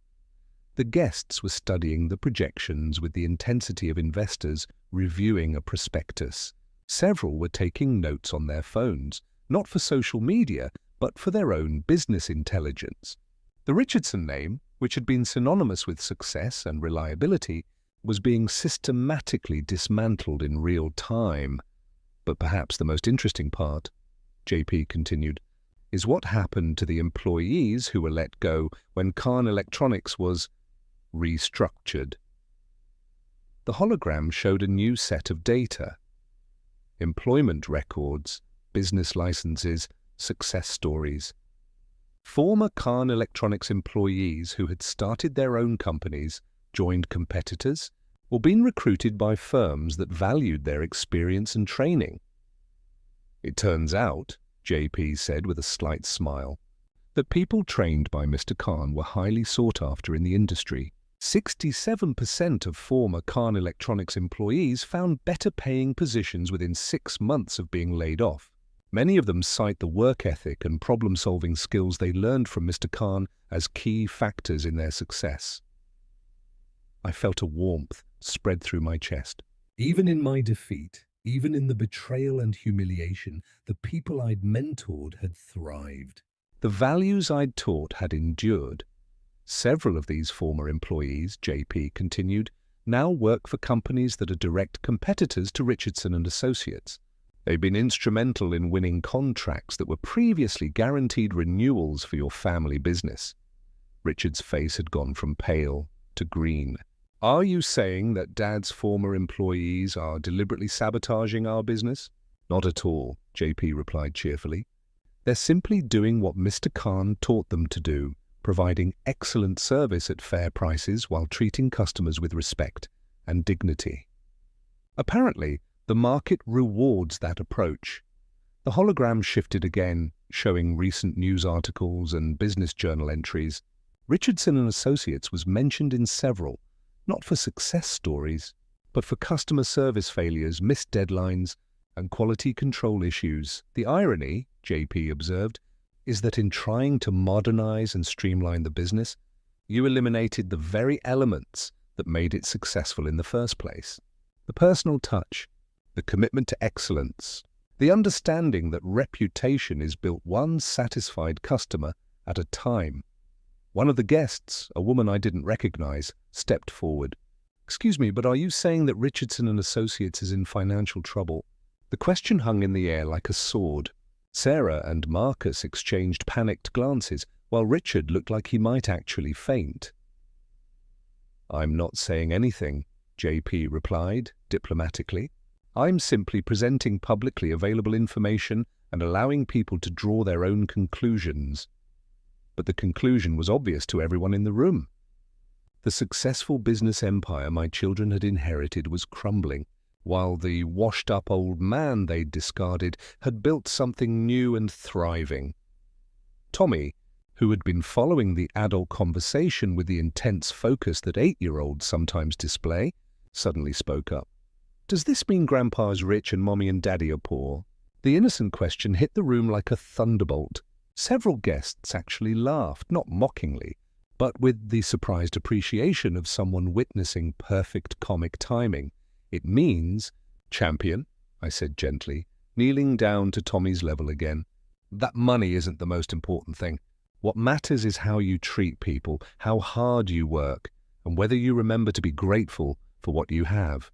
The guests were studying the projections with the intensity of investors reviewing a prospectus. Several were taking notes on their phones, not for social media, but for their own business intelligence. The Richardson name, which had been synonymous with success and reliability, was being systematically dismantled in real time. But perhaps the most interesting part, JP continued, is what happened to the employees who were let go when Khan Electronics was restructured. The hologram showed a new set of data: employment records, business licenses, success stories. Former Khan Electronics employees who had started their own companies, joined competitors, or been recruited by firms that valued their experience and training. It turns out, JP said with a slight smile, that people trained by Mr. Khan were highly sought after in the industry. 67% of former Khan Electronics employees found better paying positions within 6 months of being laid off. Many of them cite the work ethic and problem-solving skills they learned from Mr. Khan as key factors in their success. I felt a warmth spread through my chest. Even in my defeat, even in the betrayal and humiliation, the people I'd mentored had thrived. The values I'd taught had endured. Several of these former employees, JP continued, now work for companies that are direct competitors to Richardson and Associates. They've been instrumental in winning contracts that were previously guaranteed renewals for your family business. Richard's face had gone from pale to green. Are you saying that Dad's former employees are deliberately sabotaging our business? Not at all, JP replied cheerfully. They're simply doing what Mr. Khan taught them to do, providing excellent service at fair prices while treating customers with respect and dignity. Apparently, the market rewards that approach. The hologram shifted again, showing recent news articles and business journal entries. Richardson and Associates was mentioned in several, not for success stories, but for customer service failures, missed deadlines, and quality control issues. The irony, JP observed, is that in trying to modernize and streamline the business, you eliminated the very elements that made it successful in the first place. The personal touch, the commitment to excellence, the understanding that reputation is built one satisfied customer at a time. One of the guests, a woman I didn't recognize, stepped forward. "Excuse me, but are you saying that Richardson and Associates is in financial trouble?" The question hung in the air like a sword. Sarah and Marcus exchanged panicked glances, while Richard looked like he might actually faint. "I'm not saying anything," JP replied, diplomatically. "I'm simply presenting publicly available information and allowing people to draw their own conclusions." But the conclusion was obvious to everyone in the room. The successful business empire my children had inherited was crumbling, while the washed-up old man they'd discarded had built something new and thriving. Tommy, who had been following the adult conversation with the intense focus that 8-year-olds sometimes display, suddenly spoke up. "Does this mean Grandpa's rich and Mommy and Daddy are poor?" The innocent question hit the room like a thunderbolt. Several guests actually laughed, not mockingly, but with the surprised appreciation of someone witnessing perfect comic timing. "It means, champion," I said gently, kneeling down to Tommy's level again, "that money isn't the most important thing. What matters is how you treat people, how hard you work, and whether you remember to be grateful for what you have."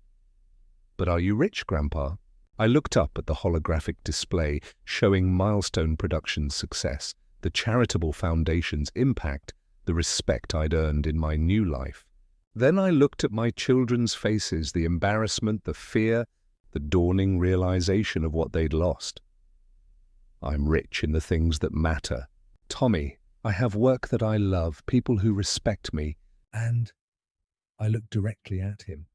"But are you rich, Grandpa?" I looked up at the holographic display showing Milestone Productions' success, the charitable foundation's impact, the respect I'd earned in my new life. Then I looked at my children's faces, the embarrassment, the fear, the dawning realization of what they'd lost. "I'm rich in the things that matter. Tommy, I have work that I love, people who respect me." And I looked directly at him.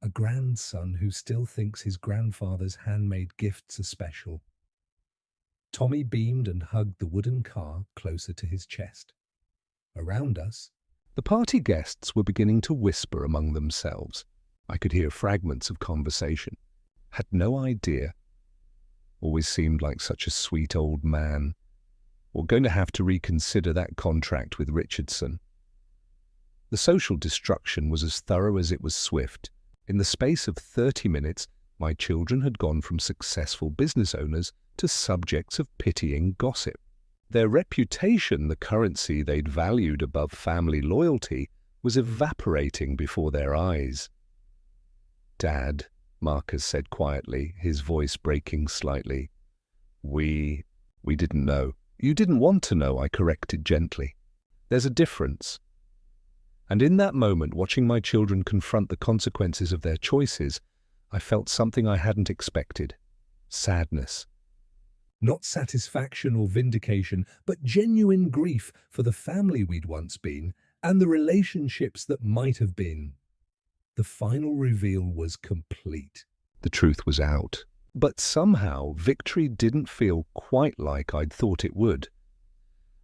A grandson who still thinks his grandfather's handmade gifts are special. Tommy beamed and hugged the wooden car closer to his chest. Around us, the party guests were beginning to whisper among themselves. I could hear fragments of conversation. Had no idea. Always seemed like such a sweet old man. We're going to have to reconsider that contract with Richardson. The social destruction was as thorough as it was swift. In the space of 30 minutes, my children had gone from successful business owners to subjects of pitying gossip. Their reputation, the currency they'd valued above family loyalty, was evaporating before their eyes. "Dad," Marcus said quietly, his voice breaking slightly. We didn't know." "You didn't want to know," I corrected gently. "There's a difference." And in that moment, watching my children confront the consequences of their choices, I felt something I hadn't expected: sadness. Not satisfaction or vindication, but genuine grief for the family we'd once been and the relationships that might have been. The final reveal was complete. The truth was out. But somehow, victory didn't feel quite like I'd thought it would.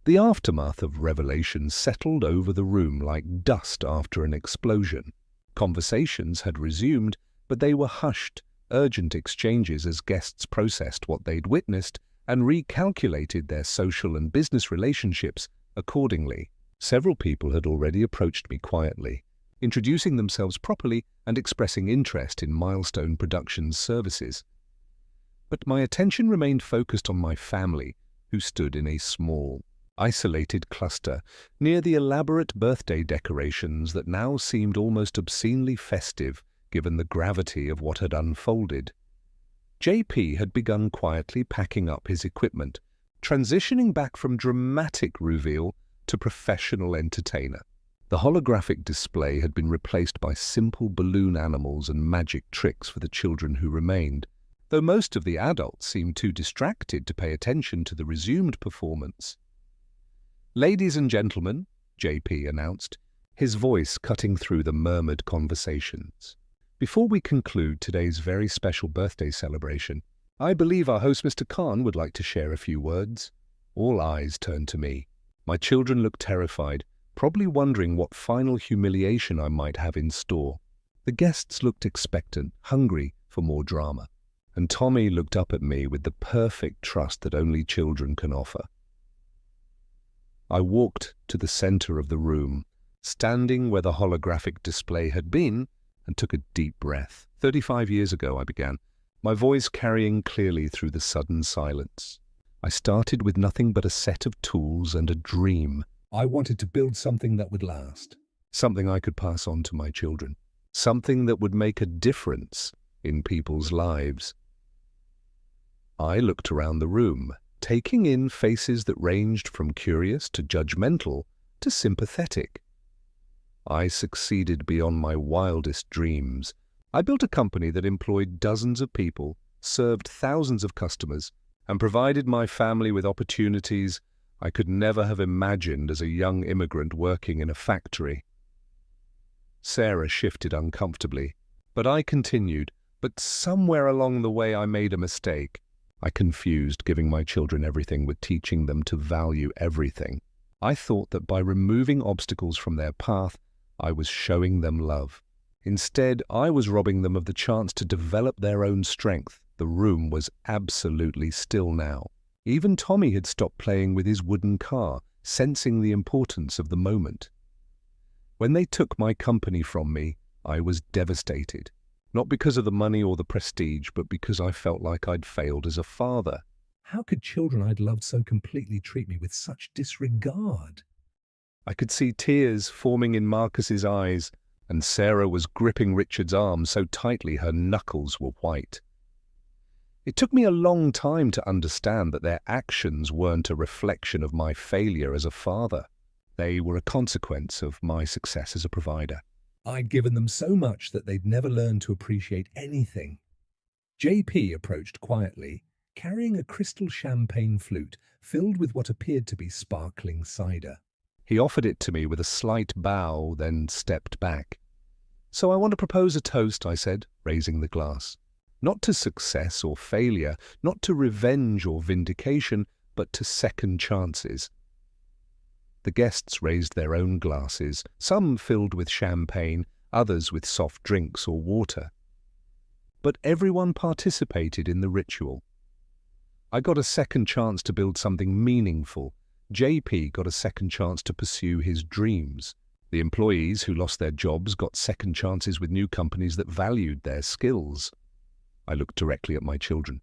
The aftermath of revelation settled over the room like dust after an explosion. Conversations had resumed, but they were hushed, urgent exchanges as guests processed what they'd witnessed and recalculated their social and business relationships accordingly. Several people had already approached me quietly, introducing themselves properly and expressing interest in Milestone Productions' services. But my attention remained focused on my family, who stood in a small, isolated cluster near the elaborate birthday decorations that now seemed almost obscenely festive given the gravity of what had unfolded. JP had begun quietly packing up his equipment, transitioning back from dramatic reveal to professional entertainer. The holographic display had been replaced by simple balloon animals and magic tricks for the children who remained, though most of the adults seemed too distracted to pay attention to the resumed performance. "Ladies and gentlemen," JP announced, his voice cutting through the murmured conversations. "Before we conclude today's very special birthday celebration, I believe our host Mr. Khan would like to share a few words." All eyes turned to me. My children looked terrified, probably wondering what final humiliation I might have in store. The guests looked expectant, hungry for more drama. And Tommy looked up at me with the perfect trust that only children can offer. I walked to the center of the room, standing where the holographic display had been, and took a deep breath. 35 years ago, I began, my voice carrying clearly through the sudden silence. I started with nothing but a set of tools and a dream. I wanted to build something that would last. Something I could pass on to my children. Something that would make a difference in people's lives. I looked around the room, taking in faces that ranged from curious to judgmental to sympathetic. I succeeded beyond my wildest dreams. I built a company that employed dozens of people, served thousands of customers, and provided my family with opportunities I could never have imagined as a young immigrant working in a factory. Sarah shifted uncomfortably, but I continued. But somewhere along the way I made a mistake. I confused giving my children everything with teaching them to value everything. I thought that by removing obstacles from their path, I was showing them love. Instead, I was robbing them of the chance to develop their own strength. The room was absolutely still now. Even Tommy had stopped playing with his wooden car, sensing the importance of the moment. When they took my company from me, I was devastated. Not because of the money or the prestige, but because I felt like I'd failed as a father. How could children I'd loved so completely treat me with such disregard? I could see tears forming in Marcus's eyes, and Sarah was gripping Richard's arm so tightly her knuckles were white. It took me a long time to understand that their actions weren't a reflection of my failure as a father. They were a consequence of my success as a provider. I'd given them so much that they'd never learned to appreciate anything. JP approached quietly, carrying a crystal champagne flute filled with what appeared to be sparkling cider. He offered it to me with a slight bow, then stepped back. "So I want to propose a toast," I said, raising the glass. "Not to success or failure, not to revenge or vindication, but to second chances." The guests raised their own glasses, some filled with champagne, others with soft drinks or water. But everyone participated in the ritual. I got a second chance to build something meaningful. JP got a second chance to pursue his dreams. The employees who lost their jobs got second chances with new companies that valued their skills. I looked directly at my children.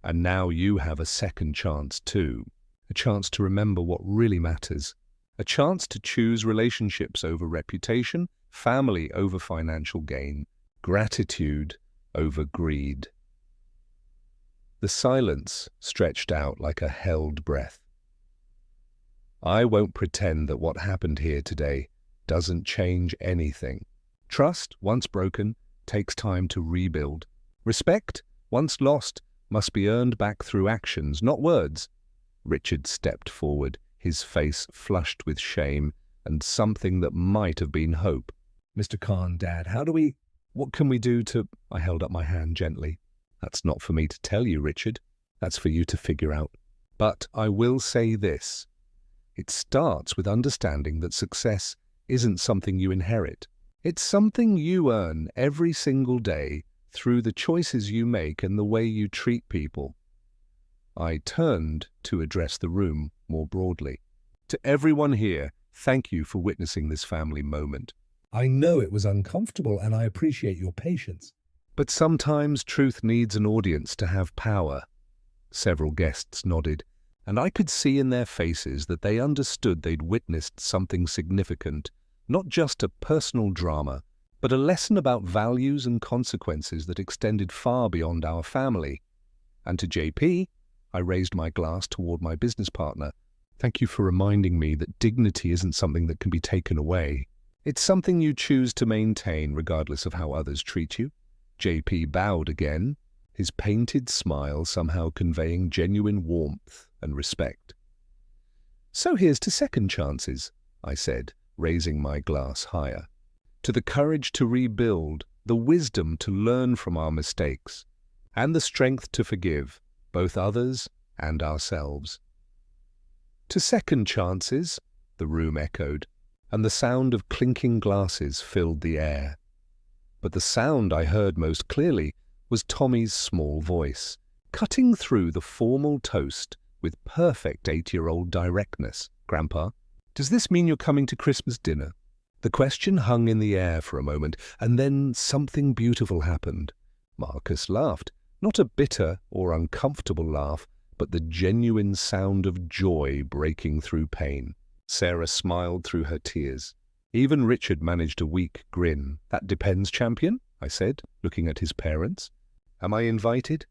And now you have a second chance too. A chance to remember what really matters. A chance to choose relationships over reputation, family over financial gain, gratitude over greed. The silence stretched out like a held breath. I won't pretend that what happened here today doesn't change anything. Trust, once broken, takes time to rebuild. Respect, once lost, must be earned back through actions, not words. Richard stepped forward, his face flushed with shame and something that might have been hope. Mr. Khan, Dad, What can we do to... I held up my hand gently. That's not for me to tell you, Richard. That's for you to figure out. But I will say this. It starts with understanding that success isn't something you inherit. It's something you earn every single day through the choices you make and the way you treat people. I turned to address the room more broadly. To everyone here, thank you for witnessing this family moment. I know it was uncomfortable and I appreciate your patience. But sometimes truth needs an audience to have power. Several guests nodded, and I could see in their faces that they understood they'd witnessed something significant, not just a personal drama, but a lesson about values and consequences that extended far beyond our family. And to JP, I raised my glass toward my business partner. Thank you for reminding me that dignity isn't something that can be taken away. It's something you choose to maintain regardless of how others treat you. JP bowed again, his painted smile somehow conveying genuine warmth and respect. So here's to second chances, I said, raising my glass higher. To the courage to rebuild, the wisdom to learn from our mistakes, and the strength to forgive both others and ourselves. To second chances, the room echoed, and the sound of clinking glasses filled the air. But the sound I heard most clearly was Tommy's small voice, cutting through the formal toast with perfect 8-year-old directness. Grandpa, does this mean you're coming to Christmas dinner? The question hung in the air for a moment, and then something beautiful happened. Marcus laughed, not a bitter or uncomfortable laugh, but the genuine sound of joy breaking through pain. Sarah smiled through her tears. Even Richard managed a weak grin. That depends, champion, I said, looking at his parents. Am I invited?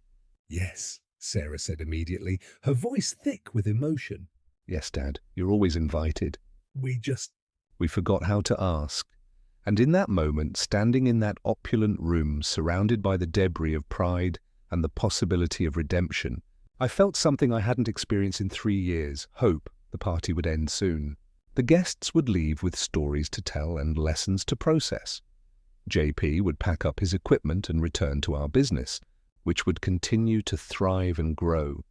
Yes, Sarah said immediately, her voice thick with emotion. Yes, Dad, you're always invited. We forgot how to ask. And in that moment, standing in that opulent room, surrounded by the debris of pride and the possibility of redemption, I felt something I hadn't experienced in 3 years, hope. The party would end soon. The guests would leave with stories to tell and lessons to process. JP would pack up his equipment and return to our business, which would continue to thrive and grow.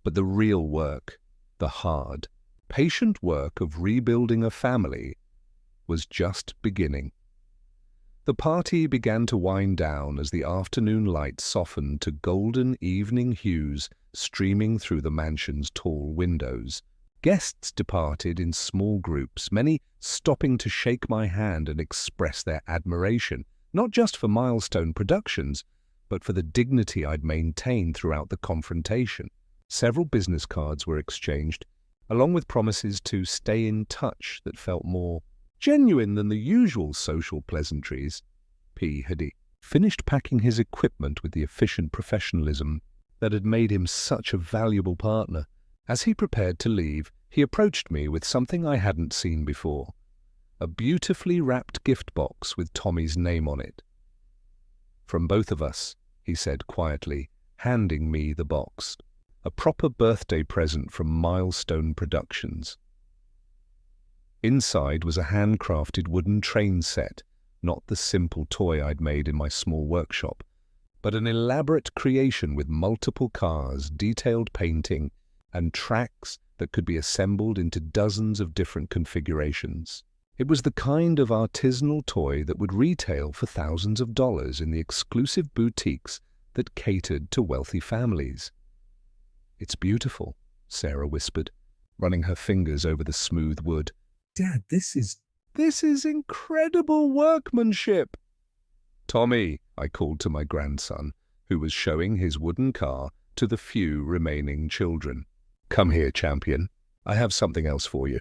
But the real work, the hard, patient work of rebuilding a family, was just beginning. The party began to wind down as the afternoon light softened to golden evening hues streaming through the mansion's tall windows. Guests departed in small groups, many stopping to shake my hand and express their admiration, not just for Milestone Productions, but for the dignity I'd maintained throughout the confrontation. Several business cards were exchanged, along with promises to stay in touch that felt more genuine than the usual social pleasantries. P. had finished packing his equipment with the efficient professionalism that had made him such a valuable partner. As he prepared to leave, he approached me with something I hadn't seen before, a beautifully wrapped gift box with Tommy's name on it. From both of us, he said quietly, handing me the box, a proper birthday present from Milestone Productions. Inside was a handcrafted wooden train set, not the simple toy I'd made in my small workshop, but an elaborate creation with multiple cars, detailed painting, and tracks that could be assembled into dozens of different configurations. It was the kind of artisanal toy that would retail for thousands of dollars in the exclusive boutiques that catered to wealthy families. It's beautiful, Sarah whispered, running her fingers over the smooth wood. Dad, this is incredible workmanship. Tommy, I called to my grandson, who was showing his wooden car to the few remaining children. Come here, champion. I have something else for you.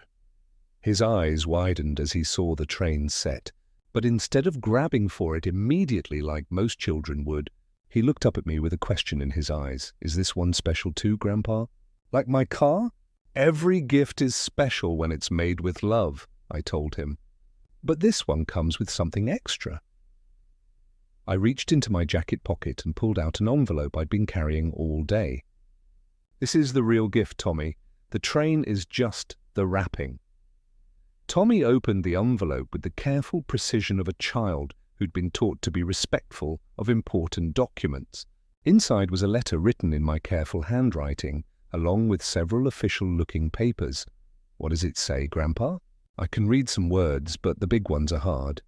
His eyes widened as he saw the train set, but instead of grabbing for it immediately like most children would, he looked up at me with a question in his eyes. Is this one special too, Grandpa? Like my car? Every gift is special when it's made with love, I told him. But this one comes with something extra. I reached into my jacket pocket and pulled out an envelope I'd been carrying all day. This is the real gift, Tommy. The train is just the wrapping. Tommy opened the envelope with the careful precision of a child who'd been taught to be respectful of important documents. Inside was a letter written in my careful handwriting, along with several official-looking papers. What does it say, Grandpa? I can read some words, but the big ones are hard.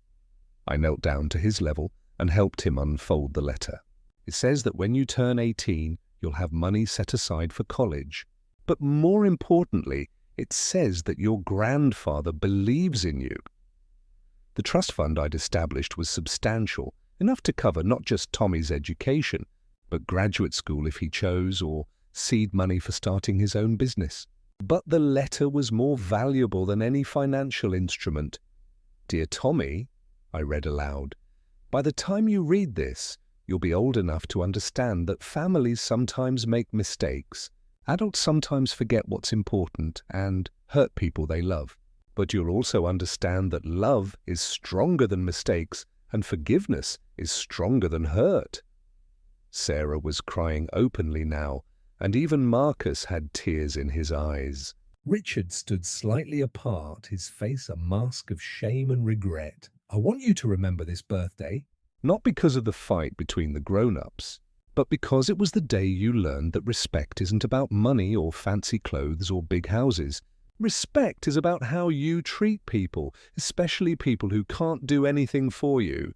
I knelt down to his level and helped him unfold the letter. It says that when you turn 18, you'll have money set aside for college. But more importantly, it says that your grandfather believes in you. The trust fund I'd established was substantial, enough to cover not just Tommy's education, but graduate school if he chose, or seed money for starting his own business. But the letter was more valuable than any financial instrument. Dear Tommy, I read aloud, by the time you read this, you'll be old enough to understand that families sometimes make mistakes. Adults sometimes forget what's important and hurt people they love. But you'll also understand that love is stronger than mistakes and forgiveness is stronger than hurt. Sarah was crying openly now, and even Marcus had tears in his eyes. Richard stood slightly apart, his face a mask of shame and regret. I want you to remember this birthday. Not because of the fight between the grown-ups, but because it was the day you learned that respect isn't about money or fancy clothes or big houses. Respect is about how you treat people, especially people who can't do anything for you.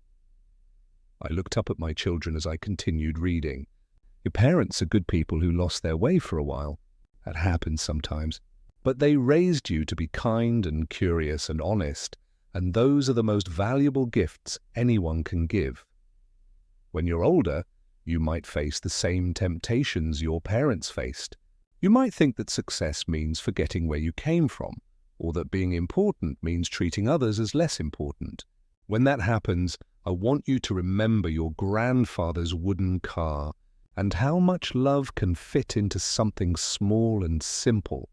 I looked up at my children as I continued reading. Your parents are good people who lost their way for a while. That happens sometimes. But they raised you to be kind and curious and honest, and those are the most valuable gifts anyone can give. When you're older, you might face the same temptations your parents faced. You might think that success means forgetting where you came from, or that being important means treating others as less important. When that happens, I want you to remember your grandfather's wooden car and how much love can fit into something small and simple.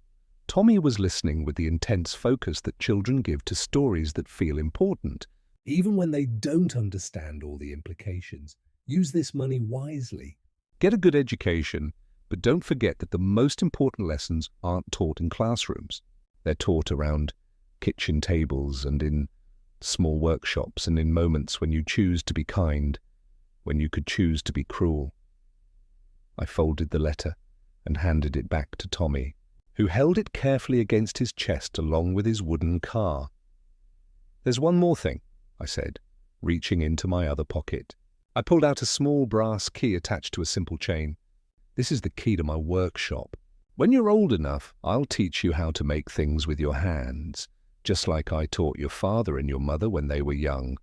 Tommy was listening with the intense focus that children give to stories that feel important. Even when they don't understand all the implications, use this money wisely. Get a good education, but don't forget that the most important lessons aren't taught in classrooms. They're taught around kitchen tables and in small workshops and in moments when you choose to be kind, when you could choose to be cruel. I folded the letter and handed it back to Tommy, who held it carefully against his chest along with his wooden car. There's one more thing, I said, reaching into my other pocket. I pulled out a small brass key attached to a simple chain. This is the key to my workshop. When you're old enough, I'll teach you how to make things with your hands, just like I taught your father and your mother when they were young.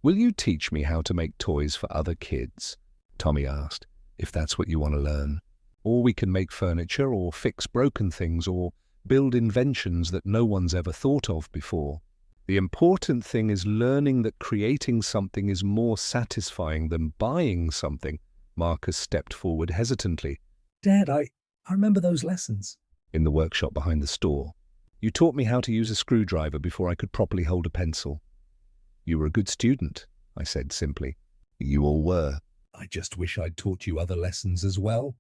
Will you teach me how to make toys for other kids? Tommy asked, if that's what you want to learn. Or we can make furniture or fix broken things or build inventions that no one's ever thought of before. The important thing is learning that creating something is more satisfying than buying something. Marcus stepped forward hesitantly. Dad, I remember those lessons. In the workshop behind the store. You taught me how to use a screwdriver before I could properly hold a pencil. You were a good student, I said simply. You all were. I just wish I'd taught you other lessons as well.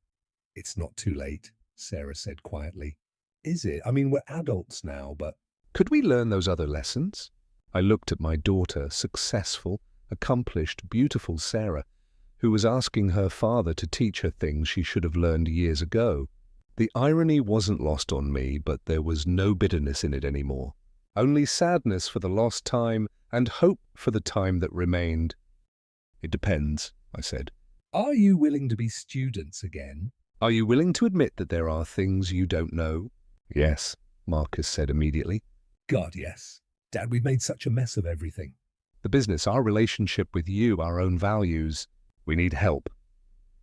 It's not too late, Sarah said quietly. Is it? I mean, we're adults now, but... Could we learn those other lessons? I looked at my daughter, successful, accomplished, beautiful Sarah, who was asking her father to teach her things she should have learned years ago. The irony wasn't lost on me, but there was no bitterness in it anymore. Only sadness for the lost time and hope for the time that remained. It depends, I said. Are you willing to be students again? Are you willing to admit that there are things you don't know? Yes, Marcus said immediately. God, yes. Dad, we've made such a mess of everything. The business, our relationship with you, our own values. We need help.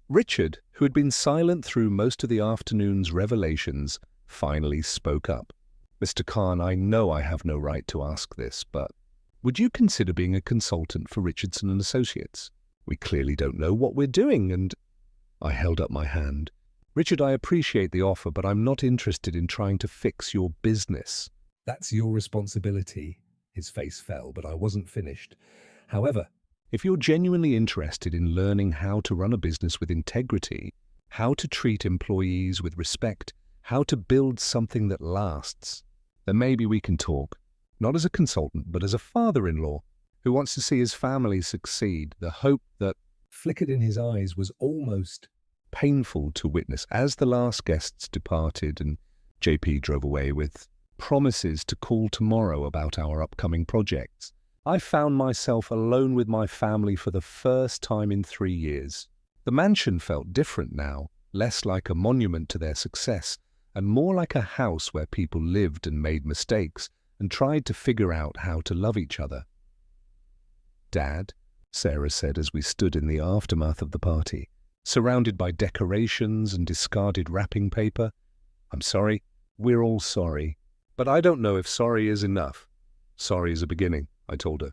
Richard, who had been silent through most of the afternoon's revelations, finally spoke up. Mr. Khan, I know I have no right to ask this, but would you consider being a consultant for Richardson and Associates? We clearly don't know what we're doing, and... I held up my hand. Richard, I appreciate the offer, but I'm not interested in trying to fix your business. That's your responsibility. His face fell, but I wasn't finished. However, If you're genuinely interested in learning how to run a business with integrity, how to treat employees with respect, how to build something that lasts, then maybe we can talk. Not as a consultant, but as a father-in-law who wants to see his family succeed. The hope that flickered in his eyes was almost painful to witness as the last guests departed and JP drove away with promises to call tomorrow about our upcoming projects. I found myself alone with my family for the first time in 3 years. The mansion felt different now, less like a monument to their success, and more like a house where people lived and made mistakes and tried to figure out how to love each other. "Dad," Sarah said as we stood in the aftermath of the party, surrounded by decorations and discarded wrapping paper, "I'm sorry. We're all sorry. But I don't know if sorry is enough." "Sorry is a beginning," I told her.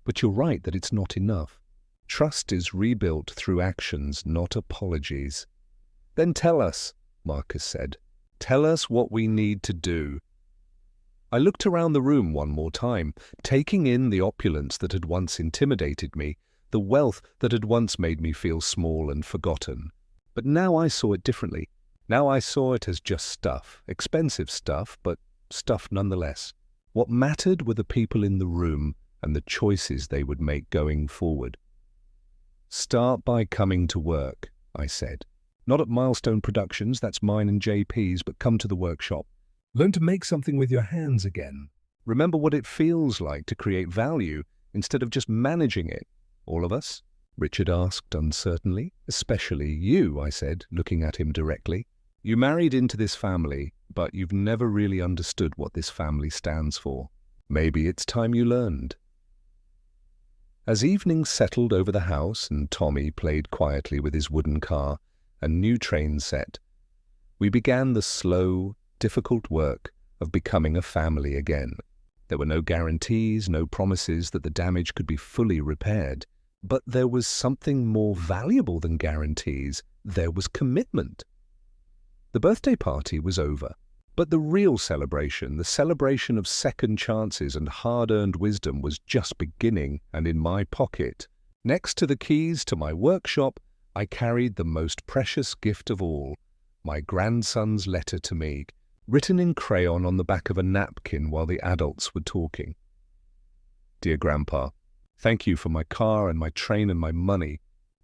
"But you're right that it's not enough. Trust is rebuilt through actions, not apologies." "Then tell us," Marcus said. "Tell us what we need to do." I looked around the room one more time, taking in the opulence that had once intimidated me, the wealth that had once made me feel small and forgotten. But now I saw it differently. Now I saw it as just stuff, expensive stuff, but stuff nonetheless. What mattered were the people in the room and the choices they would make going forward. "Start by coming to work," I said. "Not at Milestone Productions, that's mine and JP's, but come to the workshop. learn to make something with your hands again. Remember what it feels like to create value instead of just managing it." "All of us?" Richard asked uncertainly. "Especially you," I said, looking at him directly. "You married into this family, but you've never really understood what this family stands for. Maybe it's time you learned." As evening settled over the house and Tommy played quietly with his wooden car and new train set, we began the slow, difficult work of becoming a family again. There were no guarantees, no promises that the damage could be fully repaired. But there was something more valuable than guarantees. There was commitment. The birthday party was over, but the real celebration, the celebration of second chances and hard-earned wisdom, was just beginning and in my pocket. Next to the keys to my workshop, I carried the most precious gift of all, my grandson's letter to me, written in crayon on the back of a napkin while the adults were talking. "Dear Grandpa, thank you for my car and my train and my money,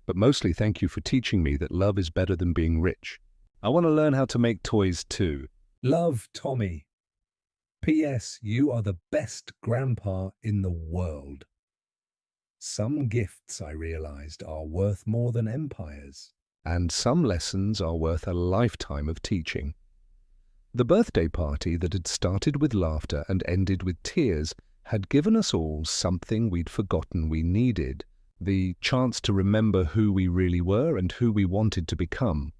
but mostly thank you for teaching me that love is better than being rich. I want to learn how to make toys too. Love, Tommy. P.S. You are the best grandpa in the world." Some gifts, I realized, are worth more than empires. And some lessons are worth a lifetime of teaching. The birthday party that had started with laughter and ended with tears had given us all something we'd forgotten we needed, the chance to remember who we really were and who we wanted to become.